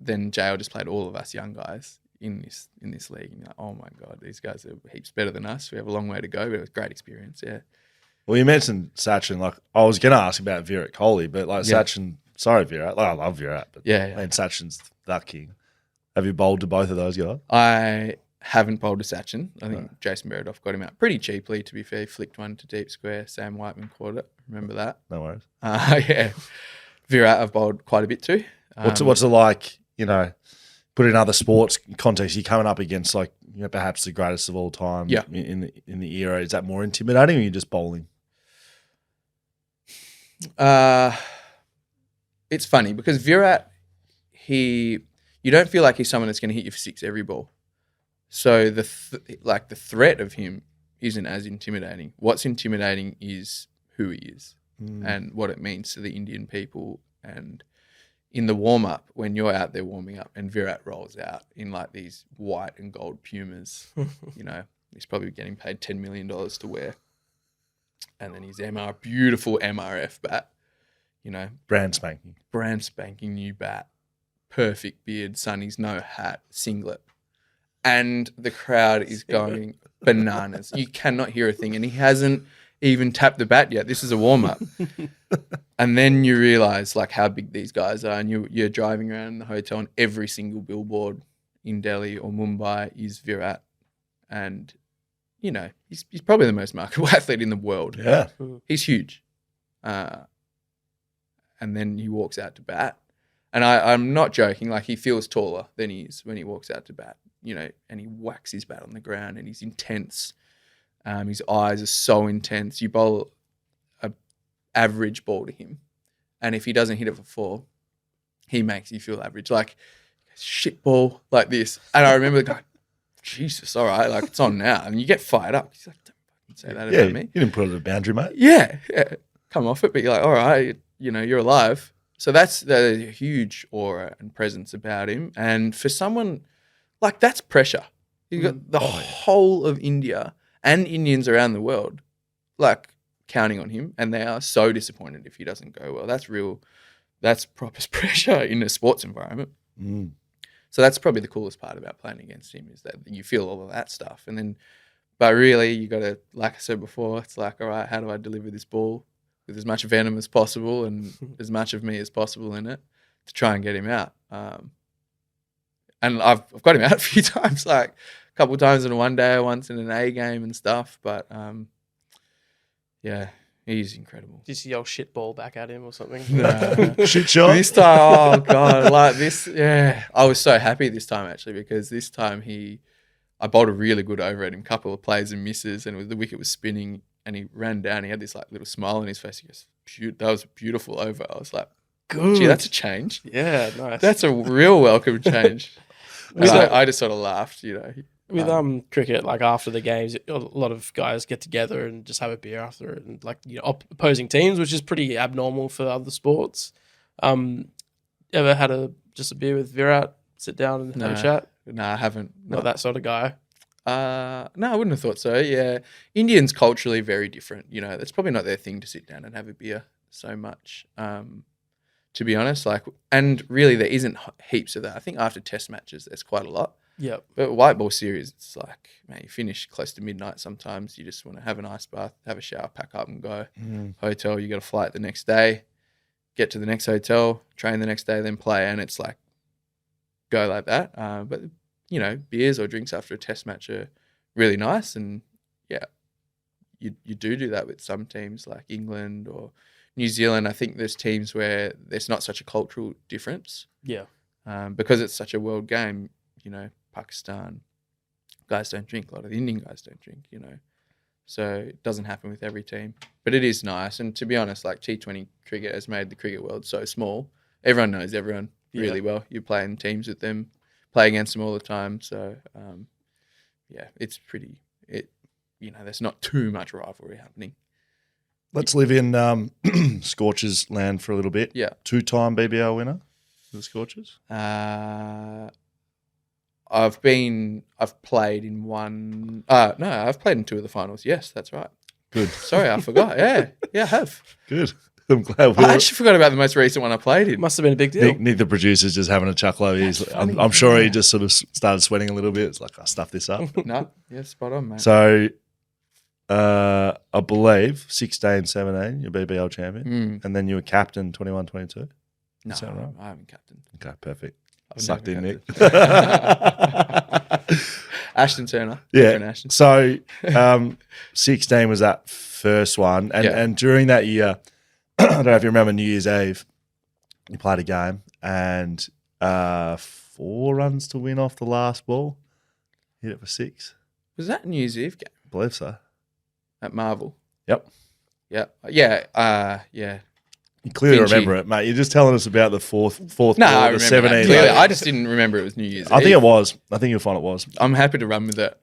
Then JL just played all of us young guys in this league. And you're like, oh my God, these guys are heaps better than us. We have a long way to go, but it was a great experience, yeah. Well, you mentioned Sachin. Like I was going to ask about Virat Kohli, but like Yeah. Sachin, sorry Virat. Like, I love Virat, but Yeah. I mean Sachin's that king. Have you bowled to both of those guys? I haven't bowled to Sachin. I think Jason Meredith got him out pretty cheaply, to be fair. He flicked one to deep square. Sam Whiteman caught it. Remember that? No worries. Yeah. Virat I've bowled quite a bit to. What's it like, put in other sports context, you're coming up against like, perhaps the greatest of all time Yeah. in the era. Is that more intimidating or are you just bowling? It's funny because Virat, you don't feel like he's someone that's going to hit you for 6 every ball. So the threat of him isn't as intimidating. What's intimidating is who he is and what it means to the Indian people. And in the warm-up, when you're out there warming up and Virat rolls out in like these white and gold Pumas, he's probably getting paid $10 million to wear. And then his beautiful MRF bat, Brand spanking new bat, perfect beard, sunnies, no hat, singlet. And the crowd is going bananas. You cannot hear a thing. And he hasn't even tapped the bat yet. This is a warm-up. And then you realise like how big these guys are. And you're driving around the hotel and every single billboard in Delhi or Mumbai is Virat. And, he's probably the most marketable athlete in the world. Yeah. He's huge. And then he walks out to bat. And I'm not joking. Like he feels taller than he is when he walks out to bat, and he whacks his bat on the ground and he's intense. His eyes are so intense. You bowl a average ball to him and if he doesn't hit it for 4, he makes you feel average. Like, shit ball, like this. And I remember going, Jesus, all right, like, it's on now. And you get fired up. He's like, don't fucking say that about me. You didn't put it at a boundary, mate. Yeah. Come off it, but you're like, all right, you're alive. So that's a huge aura and presence about him. And for someone, like, that's pressure. You've got the whole of India and Indians around the world, like, counting on him, and they are so disappointed if he doesn't go well. That's proper pressure in a sports environment. So that's probably the coolest part about playing against him, is that you feel all of that stuff. And then, but really, you got to, like I said before, it's like, all right, how do I deliver this ball with as much venom as possible and as much of me as possible in it to try and get him out? And I've got him out a few times, like a couple of times in a one day, once in an A game and stuff. But yeah, he's incredible. Did you yell shit ball back at him or something? No. Shit shot. This time, oh God, like this, yeah. I was so happy this time actually, because this time I bowled a really good over at him, couple of plays and misses, and the wicket was spinning, and he ran down. He had this like little smile on his face. He goes, that was a beautiful over. I was like, good. Gee, that's a change. Yeah, nice. That's a real welcome change. I just sort of laughed, With cricket, like after the games, a lot of guys get together and just have a beer after it, and like opposing teams, which is pretty abnormal for other sports. Ever had just a beer with Virat, sit down and have a chat? No, I haven't. Not that sort of guy. No, I wouldn't have thought so. Yeah, Indians culturally very different. That's probably not their thing to sit down and have a beer so much. To be honest, and really there isn't heaps of that. I think after Test matches, there's quite a lot. Yeah. But white ball series, it's like, man, you finish close to midnight sometimes. You just want to have an ice bath, have a shower, pack up and go. Hotel, you got a flight the next day, get to the next hotel, train the next day, then play. And it's like, go like that. But, beers or drinks after a Test match are really nice. And, yeah, you do that with some teams like England or New Zealand. I think there's teams where there's not such a cultural difference. Yeah. Because it's such a world game, Pakistan guys don't drink. A lot of the Indian guys don't drink, So it doesn't happen with every team. But it is nice. And to be honest, like T20 cricket has made the cricket world so small. Everyone knows everyone really well. You play in teams with them, play against them all the time. So, it's there's not too much rivalry happening. Let's live in Scorchers land for a little bit. Yeah. 2-time BBL winner for the Scorchers? I've played in one. No, I've played in 2 of the finals. Yes, that's right. Good. Sorry, I forgot. Yeah, I have. Good. I'm glad. I actually forgot about the most recent one I played in. Must have been a big deal. Nick, the producer's just having a chuckle over. I'm sure he just sort of started sweating a little bit. It's like, I stuffed this up. No, yeah, spot on, mate. So, I believe 16, 17, you're BBL champion, and then you were captain 21, 22. No, Is that right? I haven't captained. Okay, perfect. I've Sucked in, never Nick. Ashton Turner. Yeah. Ashton. So 16 was that first one. And during that year, I don't know if you remember New Year's Eve, you played a game and 4 runs to win off the last ball. Hit it for 6. Was that New Year's Eve game? I believe so. At Marvel? Yep. Yeah. Yeah. You clearly Finchy. remember it, mate. You're just telling us about the fourth No, ball, I the remember 17. that. Clearly, I just didn't remember it was New Year's Eve. I think it was. I think you'll find it was. I'm happy to run with it.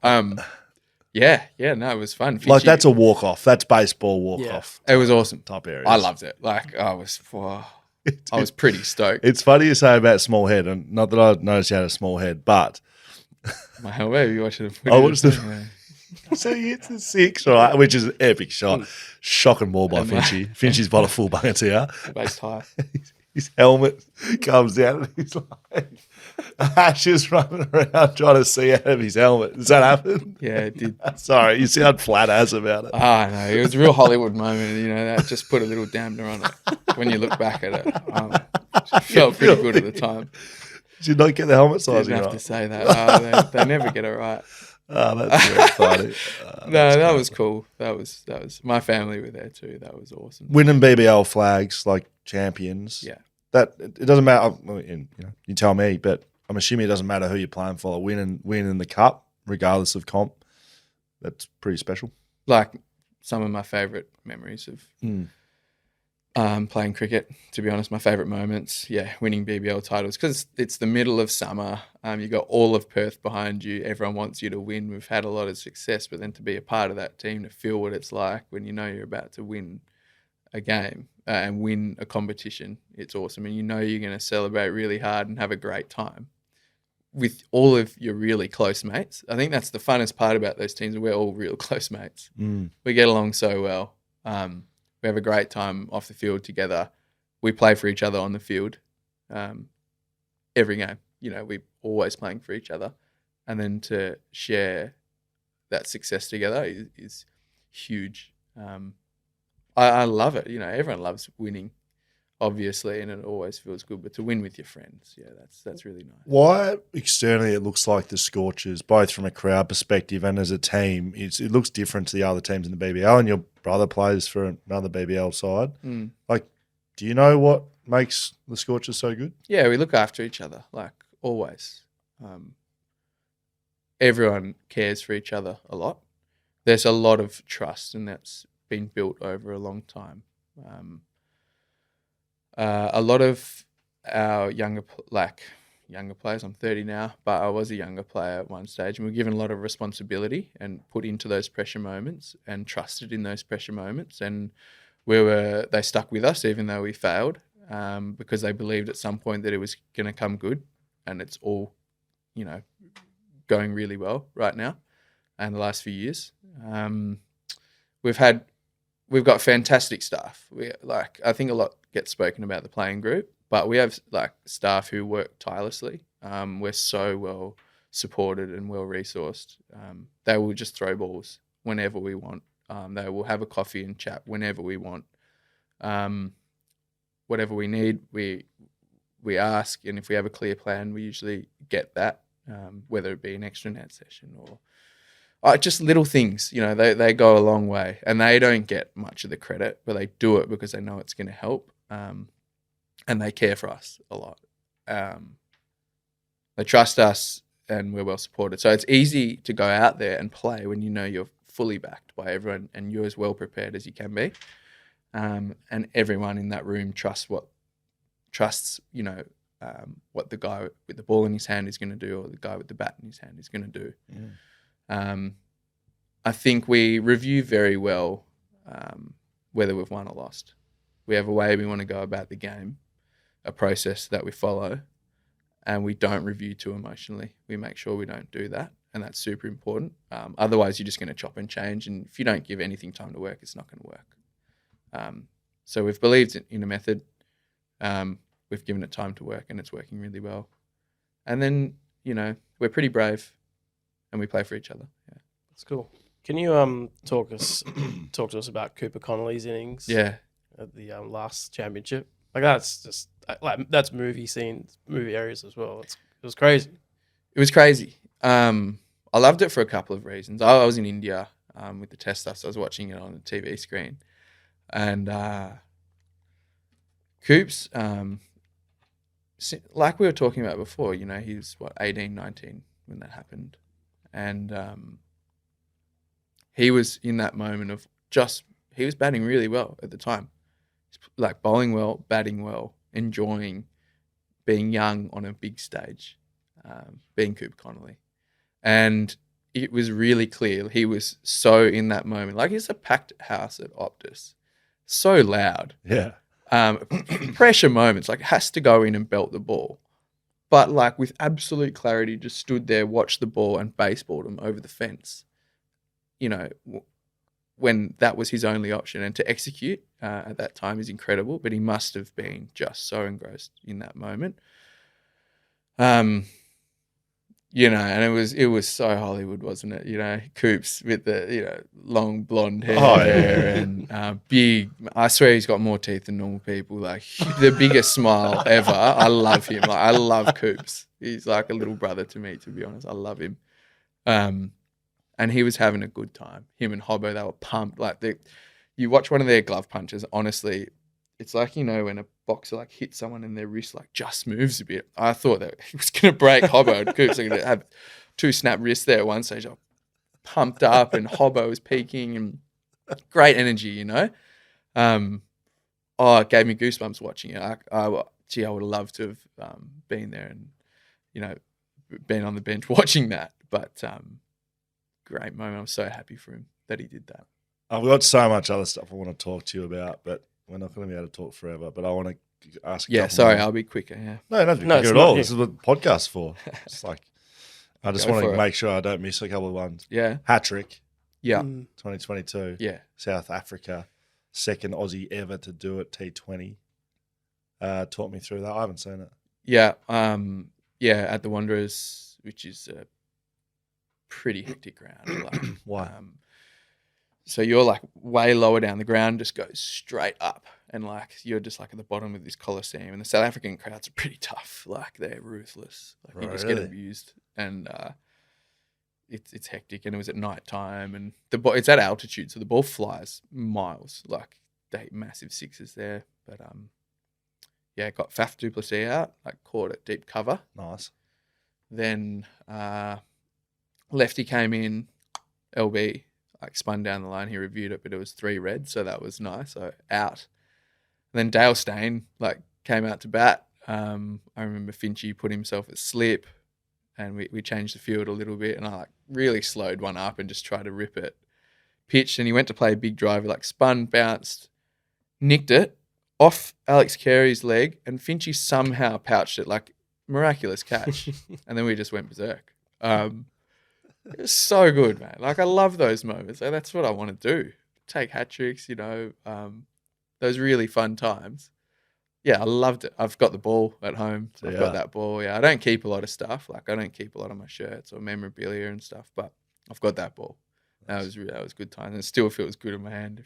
Yeah, no, it was fun. Like, that's a walk-off. That's baseball walk-off. It was awesome. Type areas. I loved it. Like, I was pretty stoked. It's funny you say about small head, and not that I noticed you had a small head, but My hell, where are you watching the I watched the. So he hits the 6, right, which is an epic shot. Shocking ball by Finchy. Finchy's bought a full bucket here. Waist high. His helmet comes down and he's like, Ash is running around trying to see out of his helmet. Does that happen? Yeah, it did. Sorry, you sound flat ass about it. No, it was a real Hollywood moment. That just put a little dampener on it when you look back at it. It felt pretty good at the time. Did you not get the helmet sizing Didn't have right? to say that. They never get it right. Oh, that's very funny. No, that was cool. That was my family were there too. That was awesome. Winning BBL flags like champions. Yeah. That it doesn't matter. You tell me, but I'm assuming it doesn't matter who you're playing for. Winning the cup, regardless of comp, that's pretty special. Like some of my favourite memories of. Playing cricket, to be honest, my favourite moments, winning BBL titles because it's the middle of summer. You got all of Perth behind you. Everyone wants you to win. We've had a lot of success, but then to be a part of that team, to feel what it's like when you know you're about to win a game and win a competition, it's awesome. And you know you're going to celebrate really hard and have a great time with all of your really close mates. I think that's the funnest part about those teams. We're all real close mates. We get along so well. We have a great time off the field together. We play for each other on the field every game. You know, we're always playing for each other. And then to share that success together is huge. I love it. You know, everyone loves winning, obviously, and it always feels good. But to win with your friends, that's really nice. Why externally it looks like the Scorchers, both from a crowd perspective and as a team, it looks different to the other teams in the BBL, and your brother plays for another BBL side. Like, do you know what makes the Scorchers so good? Yeah, we look after each other, like always. Everyone cares for each other a lot. There's a lot of trust, and that's been built over a long time. A lot of our younger players, I'm 30 now, but I was a younger player at one stage, and we were given a lot of responsibility and put into those pressure moments and trusted in those pressure moments. And they stuck with us even though we failed because they believed at some point that it was going to come good, and it's all, you know, going really well right now and the last few years. We've got fantastic staff. I think a lot gets spoken about the playing group, but we have staff who work tirelessly. We're so well supported and well resourced. They will just throw balls whenever we want. They will have a coffee and chat whenever we want. Whatever we need, we ask, and if we have a clear plan, we usually get that. Whether it be an extra net session or just little things, you know, they go a long way, and they don't get much of the credit, but they do it because they know it's going to help, and they care for us a lot. They trust us, and we're well supported. So it's easy to go out there and play when you know you're fully backed by everyone and you're as well prepared as you can be, and everyone in that room trusts what the guy with the ball in his hand is going to do, or the guy with the bat in his hand is going to do. I think we review very well whether we've won or lost. We have a way we want to go about the game, a process that we follow, and we don't review too emotionally. We make sure we don't do that, and that's super important. Otherwise, you're just going to chop and change, and if you don't give anything time to work, it's not going to work. So we've believed in a method. We've given it time to work, and it's working really well. And then, you know, we're pretty brave, and we play for each other. Yeah, that's cool. Can you talk to us about Cooper Connolly's innings? Yeah, at the last championship. Like that's just that's movie scenes, movie areas as well. It was crazy. It was crazy. I loved it for a couple of reasons. I was in India with the test stuff, so I was watching it on the TV screen, and Coops. Like we were talking about before, you know, he was 18, 19 when that happened. And he was in that moment of he was batting really well at the time. Like bowling well, batting well, enjoying being young on a big stage, being Cooper Connolly. And it was really clear he was so in that moment. Like, it's a packed house at Optus. So loud. Yeah. Pressure moments, like, has to go in and belt the ball. But, like, with absolute clarity, just stood there, watched the ball and baseballed him over the fence. You know, when that was his only option. And to execute at that time is incredible, but he must have been just so engrossed in that moment. You know, and it was so Hollywood, wasn't it? You know, Coops with the, you know, long blonde hair and big. I swear he's got more teeth than normal people. Like, the biggest smile ever. I love him. Like, I love Coops. He's like a little brother to me, to be honest. I love him. And he was having a good time. Him and Hobbo, they were pumped. Like, you watch one of their glove punches, honestly, it's like, you know, when a boxer like hits someone and their wrist like just moves a bit. I thought that he was going to break Hobbo and Coops. They're going to have 2 snap wrists there at one stage. I pumped up and Hobbo was peaking and great energy, you know. Oh, it gave me goosebumps watching it. I would have loved to have been there and, been on the bench watching that. But great moment. I'm so happy for him that he did that. I've got so much other stuff I want to talk to you about, but we're not going to be able to talk forever. But I want to ask. I'll be quicker. Yeah. No, not quicker at all. This is what the podcast's for. It's like I just want to make sure I don't miss a couple of ones. Yeah. Hat trick. Yeah. 2022. Yeah. South Africa, second Aussie ever to do it. T20. Talk me through that. I haven't seen it. Yeah. At the Wanderers, which is a pretty hectic ground. Like, Why? So you're like way lower down. The ground just goes straight up, and like you're just like at the bottom of this coliseum. And the South African crowds are pretty tough. Like they're ruthless. Like you just get abused, and it's hectic. And it was at night time, and it's at altitude, so the ball flies miles. Like they hit massive sixes there, but got Faf du Plessis out. Like caught it deep cover. Nice. Then lefty came in, LB. Like spun down the line, he reviewed it, but it was 3 red, so that was nice. So out. And then Dale Steyn came out to bat. I remember Finchy put himself at slip, and we changed the field a little bit, and I really slowed one up and just tried to rip it. Pitched, and he went to play a big driver, spun, bounced, nicked it off Alex Carey's leg, and Finchy somehow pouched it, miraculous catch. And then we just went berserk. It was so good, man. I love those moments. That's what I want to do. Take hat tricks, those really fun times. Yeah, I loved it. I've got the ball at home. So I've got that ball. Yeah, I don't keep a lot of stuff. I don't keep a lot of my shirts or memorabilia and stuff, but I've got that ball. That was good times. And it still feels good in my hand,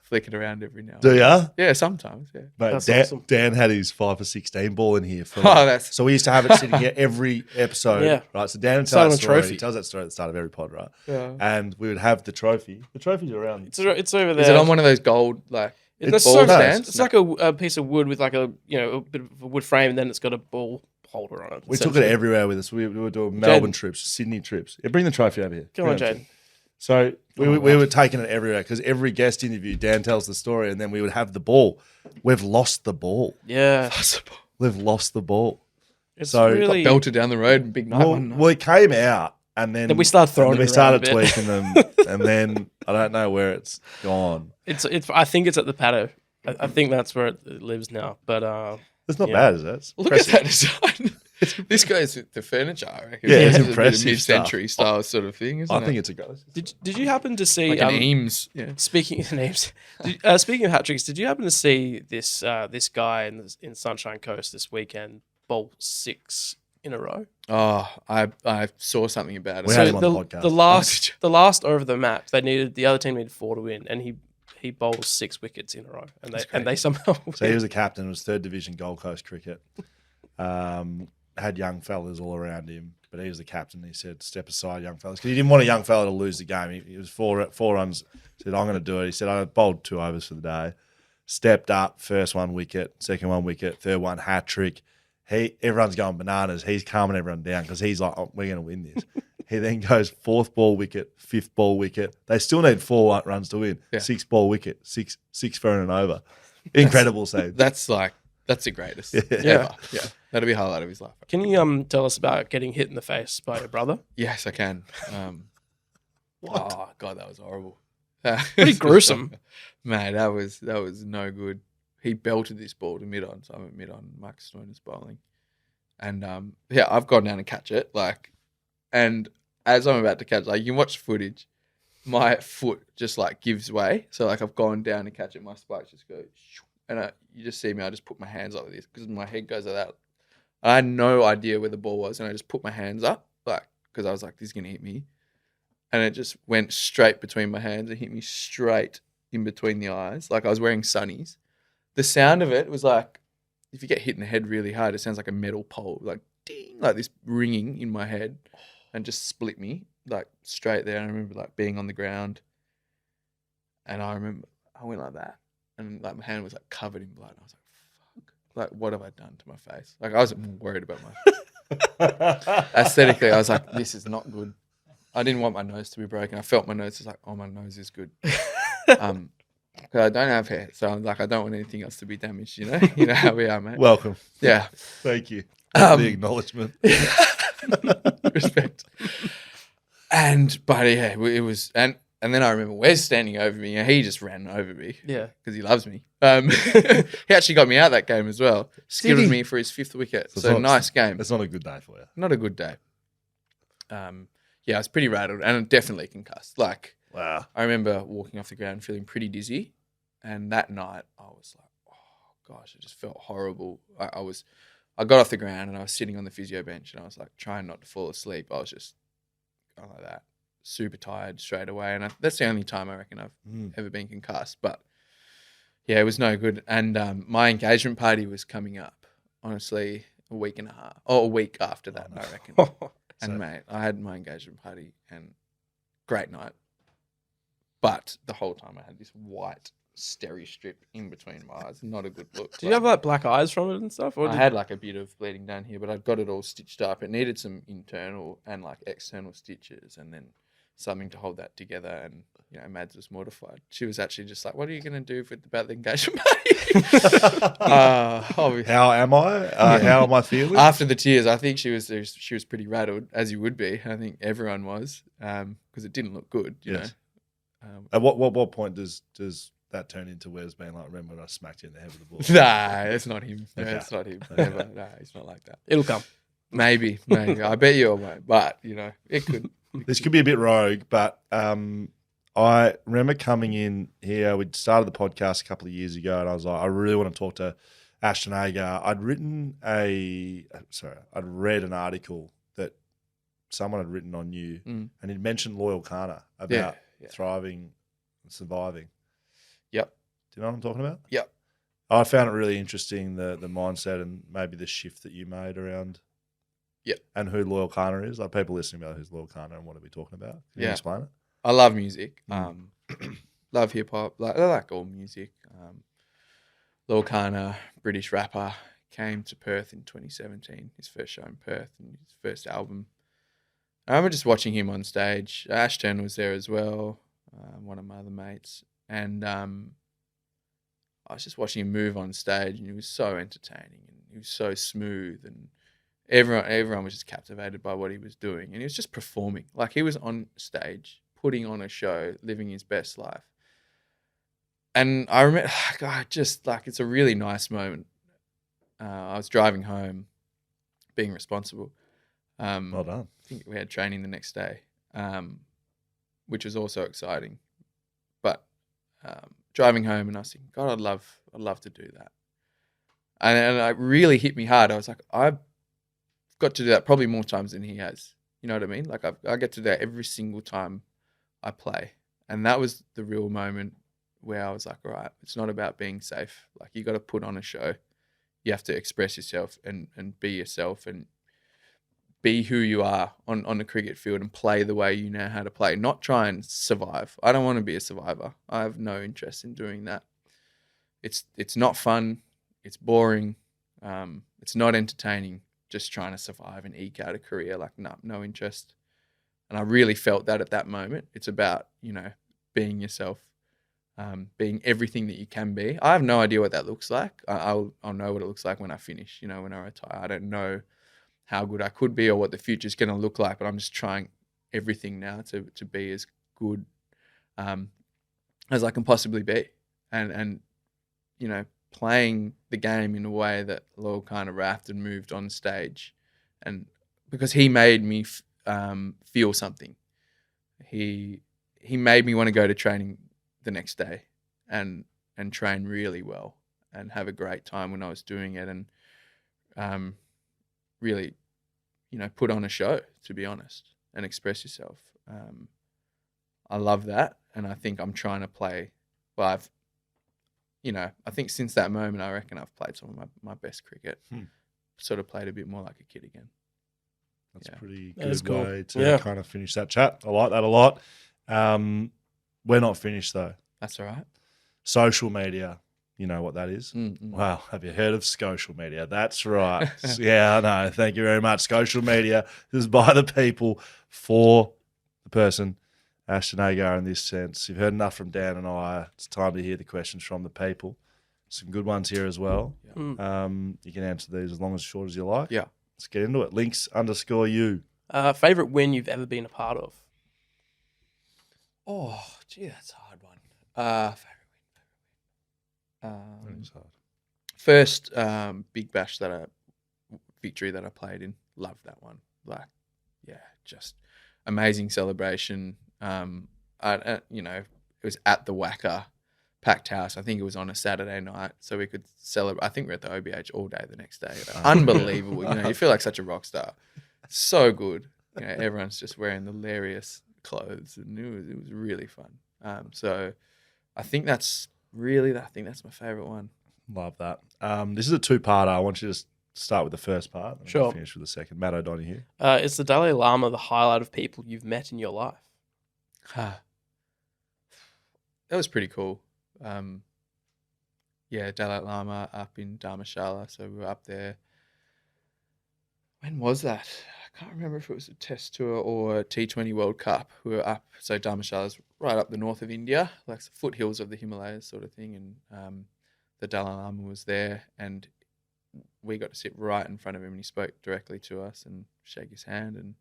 flick it around every now and then. Do ya? Yeah, sometimes, yeah. Mate, awesome. Dan had his 5 for 16 ball in here. So we used to have it sitting here every episode, right? So Dan tells that story. He tells that story at the start of every pod, right? Yeah. And we would have the trophy. The trophy's around. It's over there. Is it on one of those gold, it's ball stands? It's like a piece of wood with a bit of a wood frame, and then it's got a ball holder on it. We took it everywhere with us. We were doing Melbourne trips, Sydney trips. Yeah, bring the trophy over here. Come on, Jade. So we were taking it everywhere because every guest interview, Dan tells the story, and then we would have the ball. We've lost the ball. Yeah. We've lost the ball. It's really... got belted down the road, big night one night. Well, it came out, and then we started throwing it we started tweaking them, and then I don't know where it's gone. I think it's at the paddo. I think that's where it lives now. But it's not bad, is it? Look at that design. This goes with the furniture, I reckon. Yeah, it's a impressive mid-century style sort of thing, isn't it? I think it's a ghost. Did you happen to see an Eames? Yeah. Speaking of names, speaking of hat tricks, did you happen to see this guy in Sunshine Coast this weekend bowl 6 in a row? Oh, I saw something about it. We had him on the podcast. The last over the match, the other team needed 4 to win, and he bowled 6 wickets in a row, and they somehow. So he was the captain. It was 3rd Division Gold Coast cricket. Had young fellas all around him, but he was the captain. He said, "Step aside, young fellas," because he didn't want a young fella to lose the game. He was 4 runs. He said, "I'm going to do it." He said, "I bowled 2 overs for the day." Stepped up, first 1 wicket, second 1 wicket, third one hat trick. Everyone's going bananas. He's calming everyone down because he's like, "Oh, we're going to win this." He then goes 4th ball wicket, 5th ball wicket. They still need 4 runs to win. Yeah. 6th ball wicket, six for an over. Incredible save. That's the greatest. Yeah. That'll be a highlight of his life. Can you tell us about getting hit in the face by your brother? Yes, I can. What? Oh God, that was horrible. Pretty gruesome. Man, that was no good. He belted this ball to mid-on, so I'm at mid-on. Mark Stone is bowling. And I've gone down to catch it, and as I'm about to catch, you can watch footage, my foot just gives way. So I've gone down to catch it, my spikes just go, and you just see me, I just put my hands like this because my head goes like that. I had no idea where the ball was, and I just put my hands up, because I was like, this is going to hit me. And it just went straight between my hands and hit me straight in between the eyes. I was wearing sunnies. The sound of it was if you get hit in the head really hard, it sounds like a metal pole, ding, this ringing in my head, and just split me, straight there. And I remember, being on the ground, and I remember I went like that, and, my hand was, covered in blood. I was like, fuck. What have I done to my face? I wasn't worried about my... Aesthetically, I was like, this is not good. I didn't want my nose to be broken. I felt my nose was my nose is good. 'Cause I don't have hair, so I'm like, I don't want anything else to be damaged. You know, you know how we are, mate. Welcome. Yeah, Thank you. The acknowledgement. respect. But yeah, it was, and then I remember Wes standing over me, and he just ran over me. Yeah, because he loves me. He actually got me out that game as well. Skittled me for his 5th wicket. So nice game. It's not a good day for you. Not a good day. Yeah, I was pretty rattled and definitely concussed. Like, wow. I remember walking off the ground feeling pretty dizzy, and that night I was like, oh gosh, it just felt horrible. I got off the ground and I was sitting on the physio bench and I was like trying not to fall asleep. I was just going like that, super tired straight away. And that's the only time I reckon I've ever been concussed. But yeah, it was no good. And my engagement party was coming up, honestly, a week after that, I reckon. And mate, I had my engagement party and great night. But the whole time I had this white steri strip in between my eyes. Not a good look. Did you have like black eyes from it and stuff? Or I had like a bit of bleeding down here, but I'd got it all stitched up. It needed some internal and like external stitches and then something to hold that together. And, you know, Mads was mortified. She was actually just like, what are you going to do about the engagement party? How am I? How am I feeling? After the tears, I think she was pretty rattled, as you would be. I think everyone was, because it didn't look good, you know. At what point does that turn into Wes being like, remember when I smacked you in the head with the ball? Nah, it's not him. Okay. It's not him. Never. Nah, he's not like that. It'll come. Maybe. I bet you it won't. But, you know, it could. This could be a bit rogue, but I remember coming in here. We'd started the podcast a couple of years ago, and I was like, I really want to talk to Ashton Agar. I'd read an article that someone had written on you, and he'd mentioned Loyal Kana about thriving and surviving. Yep. Do you know what I'm talking about? Yep. I found it really interesting, the mindset and maybe the shift that you made around and who Loyal Kana is. Like, people listening about who's Loyal Kana and what are we talking about? Can you explain it? I love music. Love hip hop. I like all music. Loyal Kana, British rapper, came to Perth in 2017. His first show in Perth and his first album. I remember just watching him on stage. Ashton was there as well, one of my other mates. And I was just watching him move on stage, and he was so entertaining and he was so smooth, and everyone was just captivated by what he was doing. And he was just performing. Like, he was on stage, putting on a show, living his best life. And I remember, it's a really nice moment. I was driving home, being responsible. Well done. I think we had training the next day, which was also exciting. But driving home, and I was thinking, God, I'd love to do that. And it really hit me hard. I was like, I've got to do that probably more times than he has. You know what I mean? Like, I get to do that every single time I play. And that was the real moment where I was like, all right, it's not about being safe. Like, you got to put on a show. You have to express yourself and be yourself and be who you are on the cricket field and play the way you know how to play. Not try and survive. I don't want to be a survivor. I have no interest in doing that. It's not fun. It's boring. It's not entertaining. Just trying to survive and eke out a career. Like, no interest. And I really felt that at that moment. It's about, you know, being yourself, being everything that you can be. I have no idea what that looks like. I'll know what it looks like when I finish, you know, when I retire. I don't know how good I could be or what the future's going to look like, but I'm just trying everything now to be as good as I can possibly be. And you know, playing the game in a way that Loyal kind of rapped and moved on stage. And because he made me feel something. He made me want to go to training the next day and train really well and have a great time when I was doing it, and really, you know, put on a show, to be honest, and express yourself. I love that, and I think I'm trying to play. Well, I think since that moment, I reckon I've played some of my best cricket. Sort of played a bit more like a kid again. That's a pretty good way to kind of finish that chat. I like that a lot. We're not finished, though. That's all right. Social media, you know what that is? Wow, have you heard of social media? That's right. Yeah, I know. Thank you very much. Social media is by the people for the person. Ashton Agar in this sense. You've heard enough from Dan and I. It's time to hear the questions from the people. Some good ones here as well. Yeah. You can answer these as long as short as you like. Yeah. Let's get into it. Links_you. Favorite win you've ever been a part of? Oh, gee, that's a hard one. Favorite win. It's hard. First Big Bash victory that I played in. Loved that one. Like, yeah, just amazing celebration. It was at the Wacker packed house. I think it was on a Saturday night, so we could celebrate. I think we were at the OBH all day the next day. Unbelievable. You feel like such a rock star. So good. Everyone's just wearing the hilarious clothes, and it was really fun. So I think that's my favorite one. Love that. This is a two-parter. I want you to start with the first part and Sure. finish with the second. Matt O'Donoghue. Is the Dalai Lama the highlight of people you've met in your life? That was pretty cool. Dalai Lama up in Dharamshala, so we were up there. When was that? I can't remember if it was a test tour or a T20 World Cup. We were up, so Dharamshala's right up the north of India, like the foothills of the Himalayas sort of thing, and the Dalai Lama was there, and we got to sit right in front of him, and he spoke directly to us and shake his hand, and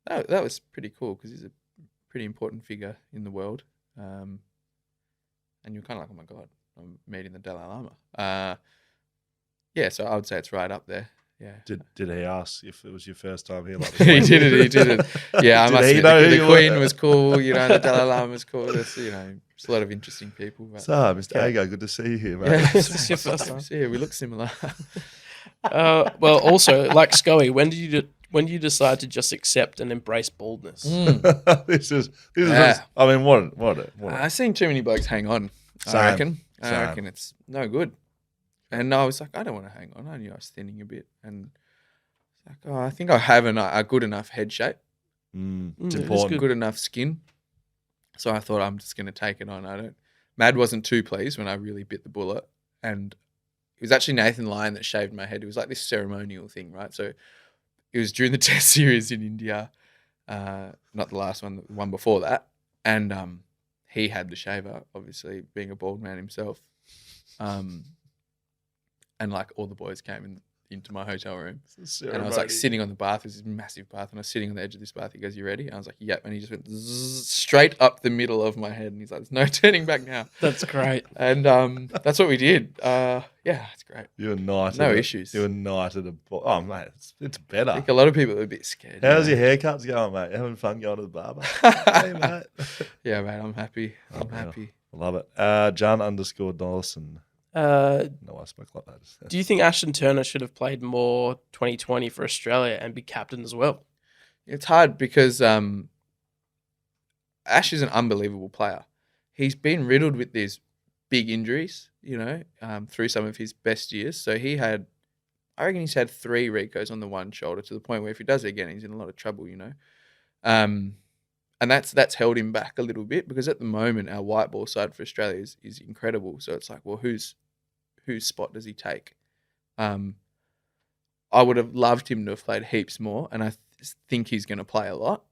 that was pretty cool because he's a pretty important figure in the world. And you're kind of like, oh my God, I'm meeting the Dalai Lama. So I would say it's right up there. Yeah. Did he ask if it was your first time here? Like He did it. Yeah, I must he admit, know who the you Queen were? was cool, the Dalai Lama was cool. There's a lot of interesting people. But, So, Mr. Agar, good to see you here, mate. yeah, This is your first time. Yeah, we look similar. Well, also, like Scully, when did you decide to just accept and embrace baldness? This is. Yeah. I mean, what? I've seen too many blokes hang on. Same. I reckon. I Same. reckon it's no good. And I was like, I don't want to hang on. I knew I was thinning a bit, and it's like, I think I have a good enough head shape. It's it is important. Good enough skin. So I thought I'm just going to take it on. Mad wasn't too pleased when I really bit the bullet, and it was actually Nathan Lyon that shaved my head. It was like this ceremonial thing, right? So it was during the Test series in India, not the last one, the one before that, and he had the shaver, obviously being a bald man himself, and like all the boys came into my hotel room. And I was like sitting on the bath. It was this massive bath. And I was sitting on the edge of this bath. He goes, "You ready?" And I was like, "Yep." And he just went straight up the middle of my head. And he's like, "There's no turning back now." That's great. And that's what we did. It's great. You're knighted. No issues. You're knighted. Oh, mate, it's better. I think a lot of people are a bit scared. How's your haircuts going, mate? Having fun going to the barber? Hey, mate. Yeah, mate, I'm happy. I'm happy. I love it. John_Dawson. No, I spoke like that. Do you think Ashton Turner should have played more 2020 for Australia and be captain as well? It's hard because Ash is an unbelievable player. He's been riddled with these big injuries, through some of his best years. So I reckon he's had 3 recos on the one shoulder, to the point where if he does it again, he's in a lot of trouble, And that's held him back a little bit, because at the moment our white ball side for Australia is incredible. So it's like, well, whose spot does he take? I would have loved him to have played heaps more, and I think he's going to play a lot.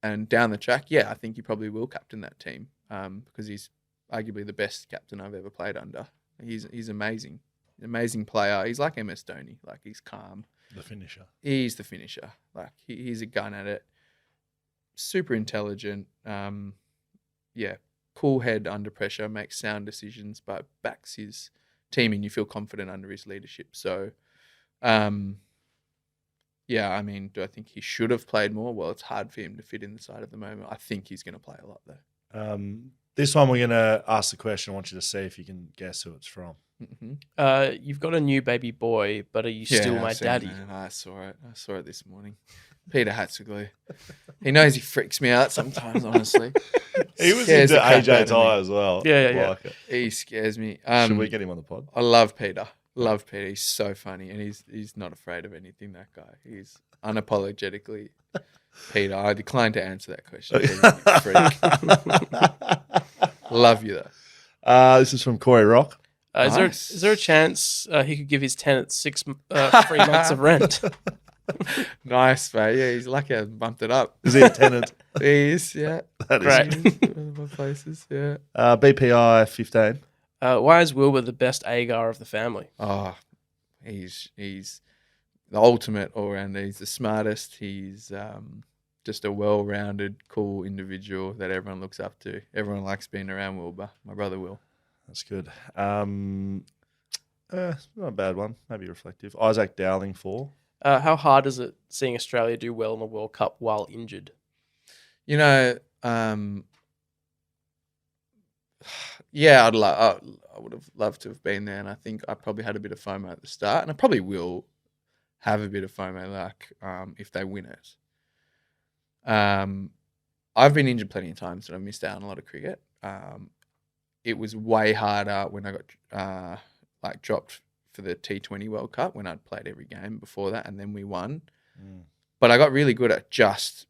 And down the track, I think he probably will captain that team, because he's arguably the best captain I've ever played under. He's amazing, amazing player. He's like MS Dhoni, like he's calm. The finisher. He's the finisher. Like he's a gun at it. Super intelligent. Cool head under pressure, makes sound decisions, but backs his team and you feel confident under his leadership. So, do I think he should have played more? Well, it's hard for him to fit in the side at the moment. I think he's going to play a lot though. This one we're going to ask the question. I want you to see if you can guess who it's from. Mm-hmm. You've got a new baby boy, but are you still my I've seen daddy? that. I saw it this morning. Peter Hatzigley. He knows he freaks me out sometimes, honestly. He was Scares into the crap out AJ of Ty me. as well. Yeah. Like it. He scares me. Should we get him on the pod? I love Peter. He's so funny, and he's not afraid of anything, that guy. He's unapologetically Peter. I decline to answer that question. You freak. Love you though. This is from Corey Rock. Is there a chance he could give his tenants 3 months of rent? Nice, mate. Yeah, he's lucky I bumped it up. Is he a tenant? He is, yeah. That is Great. He is one of my places, yeah. BPI 15. Why is Wilbur the best Agar of the family? Oh, he's the ultimate all-rounder. He's the smartest. He's just a well-rounded, cool individual that everyone looks up to. Everyone likes being around Wilbur. My brother Will. That's good. Not a bad one. Maybe reflective. Isaac Dowling 4. How hard is it seeing Australia do well in the World Cup while injured? You know, yeah, I would have loved to have been there, and I think I probably had a bit of FOMO at the start, and I probably will have a bit of FOMO, like if they win it. I've been injured plenty of times, and I've missed out on a lot of cricket. It was way harder when I got dropped for the T20 World Cup when I'd played every game before that, and then we won. But I got really good at just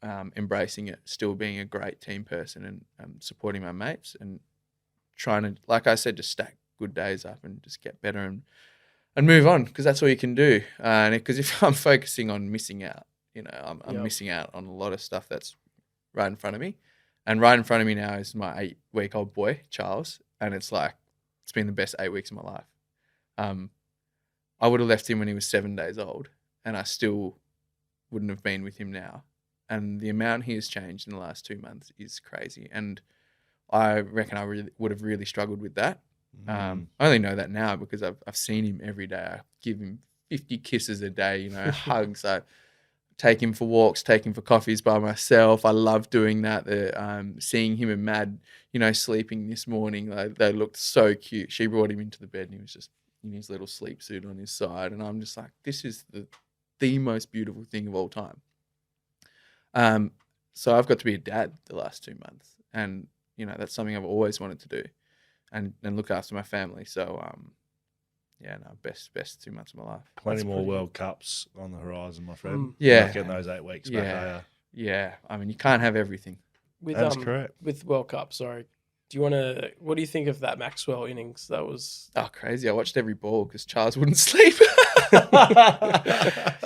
embracing it, still being a great team person and supporting my mates and trying to, like I said, just stack good days up and just get better and move on, because that's all you can do. Because if I'm focusing on missing out, I'm missing out on a lot of stuff that's right in front of me. And right in front of me now is my 8-week-old boy, Charles, and it's been the best 8 weeks of my life. I would have left him when he was 7 days old, and I still wouldn't have been with him now. And the amount he has changed in the last 2 months is crazy. And I reckon I would have really struggled with that. I only know that now because I've seen him every day. I give him 50 kisses a day, hugs. I take him for walks, take him for coffees by myself. I love doing that. Seeing him and Mad, sleeping this morning, they looked so cute. She brought him into the bed and he was just in his little sleep suit on his side. And I'm just like, this is the most beautiful thing of all time. So I've got to be a dad the last 2 months, and that's something I've always wanted to do, and look after my family. So best 2 months of my life. Plenty more World Cups on the horizon, my friend. Yeah, You're not getting those 8 weeks back. Yeah. I mean, you can't have everything. That's correct. With World Cup, sorry. What do you think of that Maxwell innings? That was crazy. I watched every ball because Charles wouldn't sleep.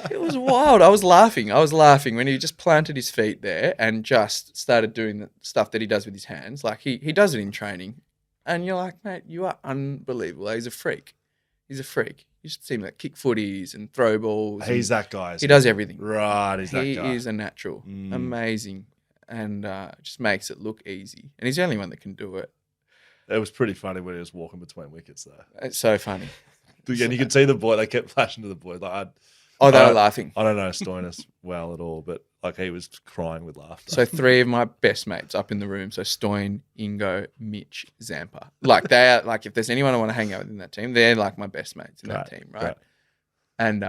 It was wild. I was laughing when he just planted his feet there and just started doing the stuff that he does with his hands. Like he does it in training, and you're like, mate, you are unbelievable. He's a freak. You should see him kick footies and throw balls. He's that guy. He does everything. Right, he's that guy. He is a natural. Amazing. And just makes it look easy. And he's the only one that can do it. It was pretty funny when he was walking between wickets, though. It's so funny. Again, you could see the boy. They kept flashing to the boy. They were laughing. I don't know Stoinis well at all, but he was crying with laughter. So 3 of my best mates up in the room. So Stoin, Ingo, Mitch, Zampa. They are if there's anyone I want to hang out with in that team, they're my best mates in that team, right? And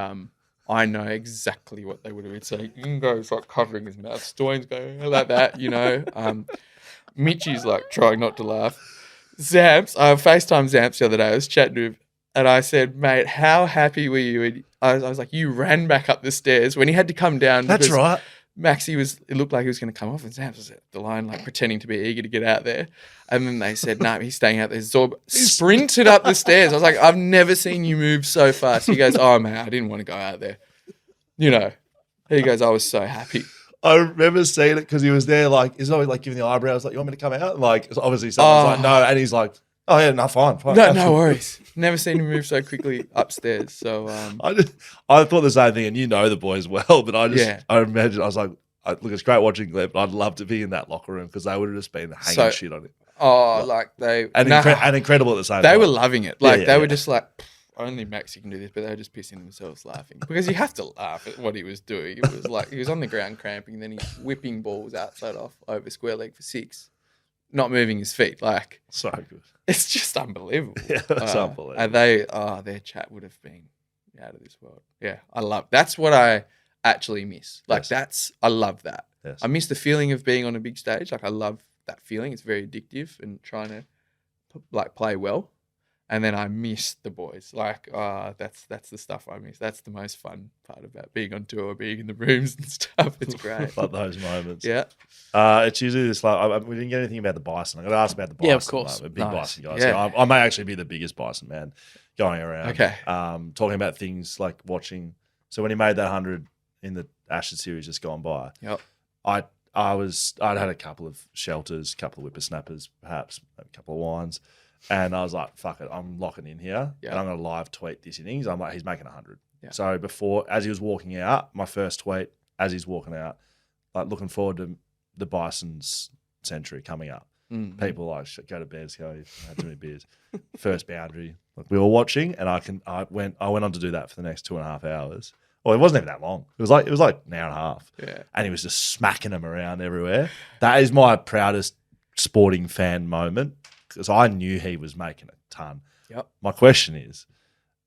I know exactly what they would have been saying. Ingo's covering his mouth. Stoin's going like that, Mitchy's trying not to laugh. Zamps, I FaceTimed Zamps the other day. I was chatting to him and I said, mate, how happy were you? And I was like, you ran back up the stairs when he had to come down. That's right. It looked like he was going to come off, and Zamps was at the line, pretending to be eager to get out there. And then they said, no, he's staying out there. Zorb sprinted up the stairs. I was like, I've never seen you move so fast. He goes, oh, man, I didn't want to go out there. He goes, I was so happy. I remember seeing it because he was there, he's always giving the eyebrows, you want me to come out? Obviously someone's no, and he's like, oh yeah, no, fine. No worries. Never seen him move so quickly upstairs. So I thought the same thing, and the boys well, but I imagine I was like, look, it's great watching Glenn, but I'd love to be in that locker room because they would have just been hanging shit on it. Incredible at the same time. They were loving it. They were just only Maxi can do this, but they were just pissing themselves laughing because you have to laugh at what he was doing. It was he was on the ground cramping, and then he's whipping balls outside off over square leg for 6, not moving his feet. So good. It's just unbelievable. Yeah, that's unbelievable. And their chat would have been out of this world. Yeah, that's what I actually miss. I love that. Yes. I miss the feeling of being on a big stage. I love that feeling. It's very addictive and trying to play well. And then I miss the boys. That's the stuff I miss. That's the most fun part about being on tour, being in the rooms and stuff. It's great. Love those moments. Yeah. It's usually this. We didn't get anything about the bison. I'm going to ask about the bison. Yeah, of course. Big bison guys. Yeah. I may actually be the biggest bison man going around. Okay. Talking about things like watching So when he made that 100 in the Ashes series just gone by, Yep. I'd had a couple of shelters, a couple of whippersnappers, perhaps a couple of wines, and I was like, "Fuck it, I'm locking in here, Yep. and I'm going to live tweet this innings." I'm like, "He's making 100." Yep. So before, as he was walking out, my first tweet as he's walking out, like looking forward to the Bison's century coming up. Mm. People like go to bed, let's go. I had too many beers. First boundary, like we were watching, and I went on to do that for the next 2.5 hours. Well, it wasn't even that long. It was like an hour and a half. Yeah. And he was just smacking them around everywhere. That is my proudest sporting fan moment because I knew he was making a ton. Yep. My question is,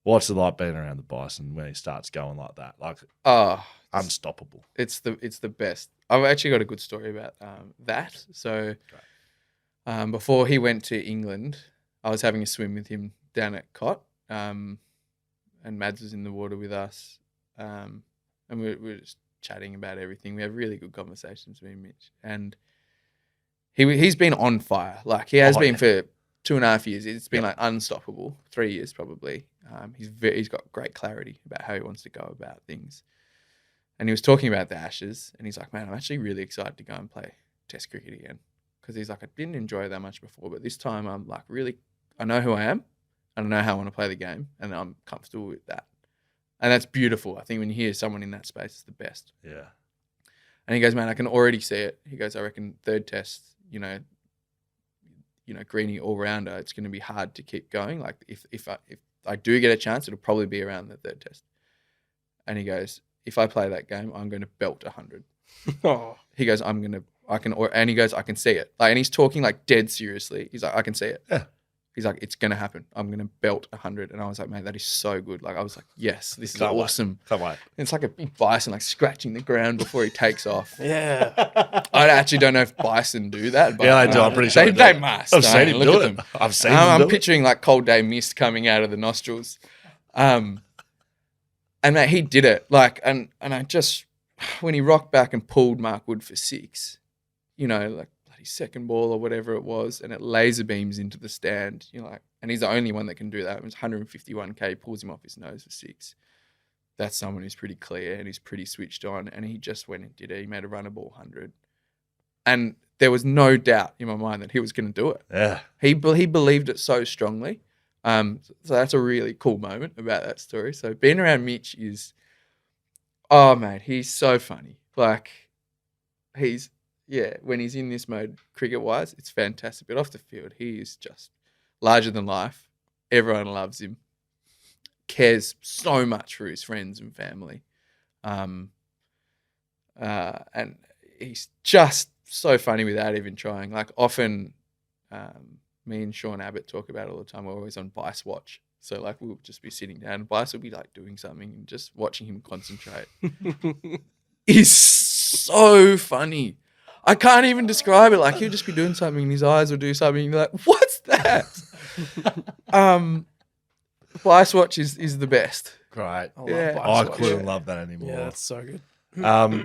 what's it like being around the Bison when he starts going like that? Like unstoppable. It's the best. I've actually got a good story about that. So before he went to England, I was having a swim with him down at Cot, and Mads was in the water with us. And we were just chatting about everything. We have really good conversations, me and Mitch. And he's been on fire. Like he has been for 2.5 years. It's been like unstoppable. 3 years probably. He's got great clarity about how he wants to go about things. And he was talking about the Ashes, and he's like, "Man, I'm actually really excited to go and play Test cricket again." Because he's like, "I didn't enjoy it that much before, but this time I'm like I know who I am, and I know how I want to play the game, and I'm comfortable with that." And that's beautiful. I think when you hear someone in that space, it's the best. Yeah. And he goes, "Man, I can already see it." He goes, "I reckon third test, greenie all rounder, it's going to be hard to keep going. Like if I do get a chance, it'll probably be around the third test." And he goes, "If I play that game, I'm going to belt 100." Oh. He goes, and he goes, "I can see it." Like, and he's talking like dead seriously. He's like, "I can see it." Yeah. He's like, "It's going to happen. I'm going to belt 100." And I was like, "Mate, that is so good." Like, I was like, "Yes, this is awesome." Can't wait. And it's like a big bison, like scratching the ground before he takes off. Yeah. I actually don't know if bison do that, but Yeah, they do. I'm pretty sure they must. I've seen him Look do at it. them. I've seen him do I'm it. picturing like cold day mist coming out of the nostrils. And mate, he did it. Like, and I just, when he rocked back and pulled Mark Wood for 6, like bloody second ball or whatever it was, and it laser beams into the stand, like, and he's the only one that can do that. It was 151k, pulls him off his nose for 6. That's someone who's pretty clear and he's pretty switched on. And he just went and did it. He made a runnable 100. And there was no doubt in my mind that he was going to do it. Yeah. He believed it so strongly. So that's a really cool moment about that story. So being around Mitch is, oh mate, he's so funny. Like when he's in this mode cricket wise, it's fantastic. But off the field, he is just larger than life. Everyone loves him. Cares so much for his friends and family. And he's just so funny without even trying. Like often, me and Sean Abbott talk about it all the time. We're always on Bice watch. So like we'll just be sitting down. Bice will be like doing something and just watching him concentrate. He's so funny. I can't even describe it. Like he'll just be doing something and his eyes will do something. And you're like, what's that? Bice watch is the best. Great. I I couldn't love that anymore. Yeah, that's so good.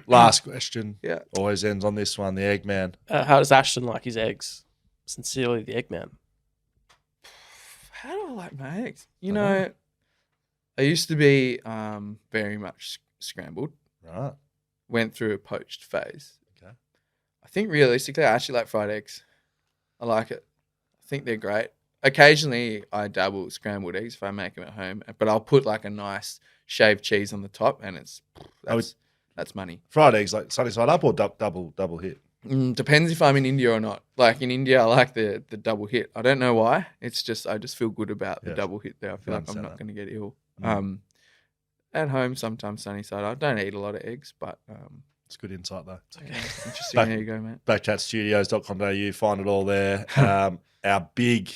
Last question. Yeah. Always ends on this one. The Eggman. How does Ashton like his eggs? Sincerely, the Eggman. How do I like my eggs? I used to be very much scrambled. Right. Went through a poached phase. Okay. I think realistically, I actually like fried eggs. I like it. I think they're great. Occasionally, I dabble scrambled eggs if I make them at home, but I'll put like a nice shaved cheese on the top, and that's money. Fried eggs like sunny side up or double hit? Depends if I'm in India or not. Like in India, I like the double hit. I don't know why. It's just I just feel good about the double hit there. I feel like I'm not going to get ill. At home, sometimes sunny side. I don't eat a lot of eggs, but it's good insight though. Okay. Interesting. There you go, mate. BackChatstudios.com.au. Find it all there. Our big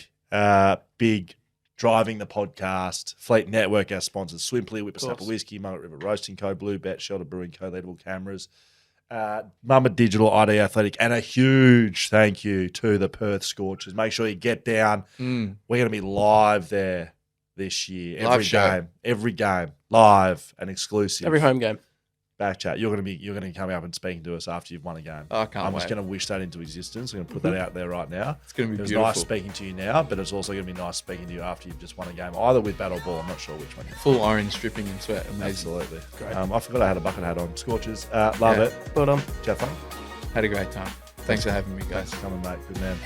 driving the podcast Fleet Network. Our sponsors: Swimply, Whippersnapper Whiskey, Mullet River Roasting Co, Blue Bet, Shelter Brewing Co, Leadable Cameras, Mama Digital, ID Athletic, and a huge thank you to the Perth Scorchers. Make sure you get down. We're going to be live there this year. Every game, live and exclusive. Every home game. BackChat, you're gonna be coming up and speaking to us after you've won a game. I can't I'm wait. just gonna wish that into existence. I'm gonna put that out there right now. It's gonna be It was beautiful. nice speaking to you now, but it's also gonna be nice speaking to you after you've just won a game, either with bat or ball. I'm not sure which one. Full orange, dripping in sweat. Amazing. Absolutely. Great. I forgot I had a bucket hat on. Scorchers, love Yeah. it. But chat fun. Had a great time. Thanks for having me, guys. Thanks for coming, mate. Good man.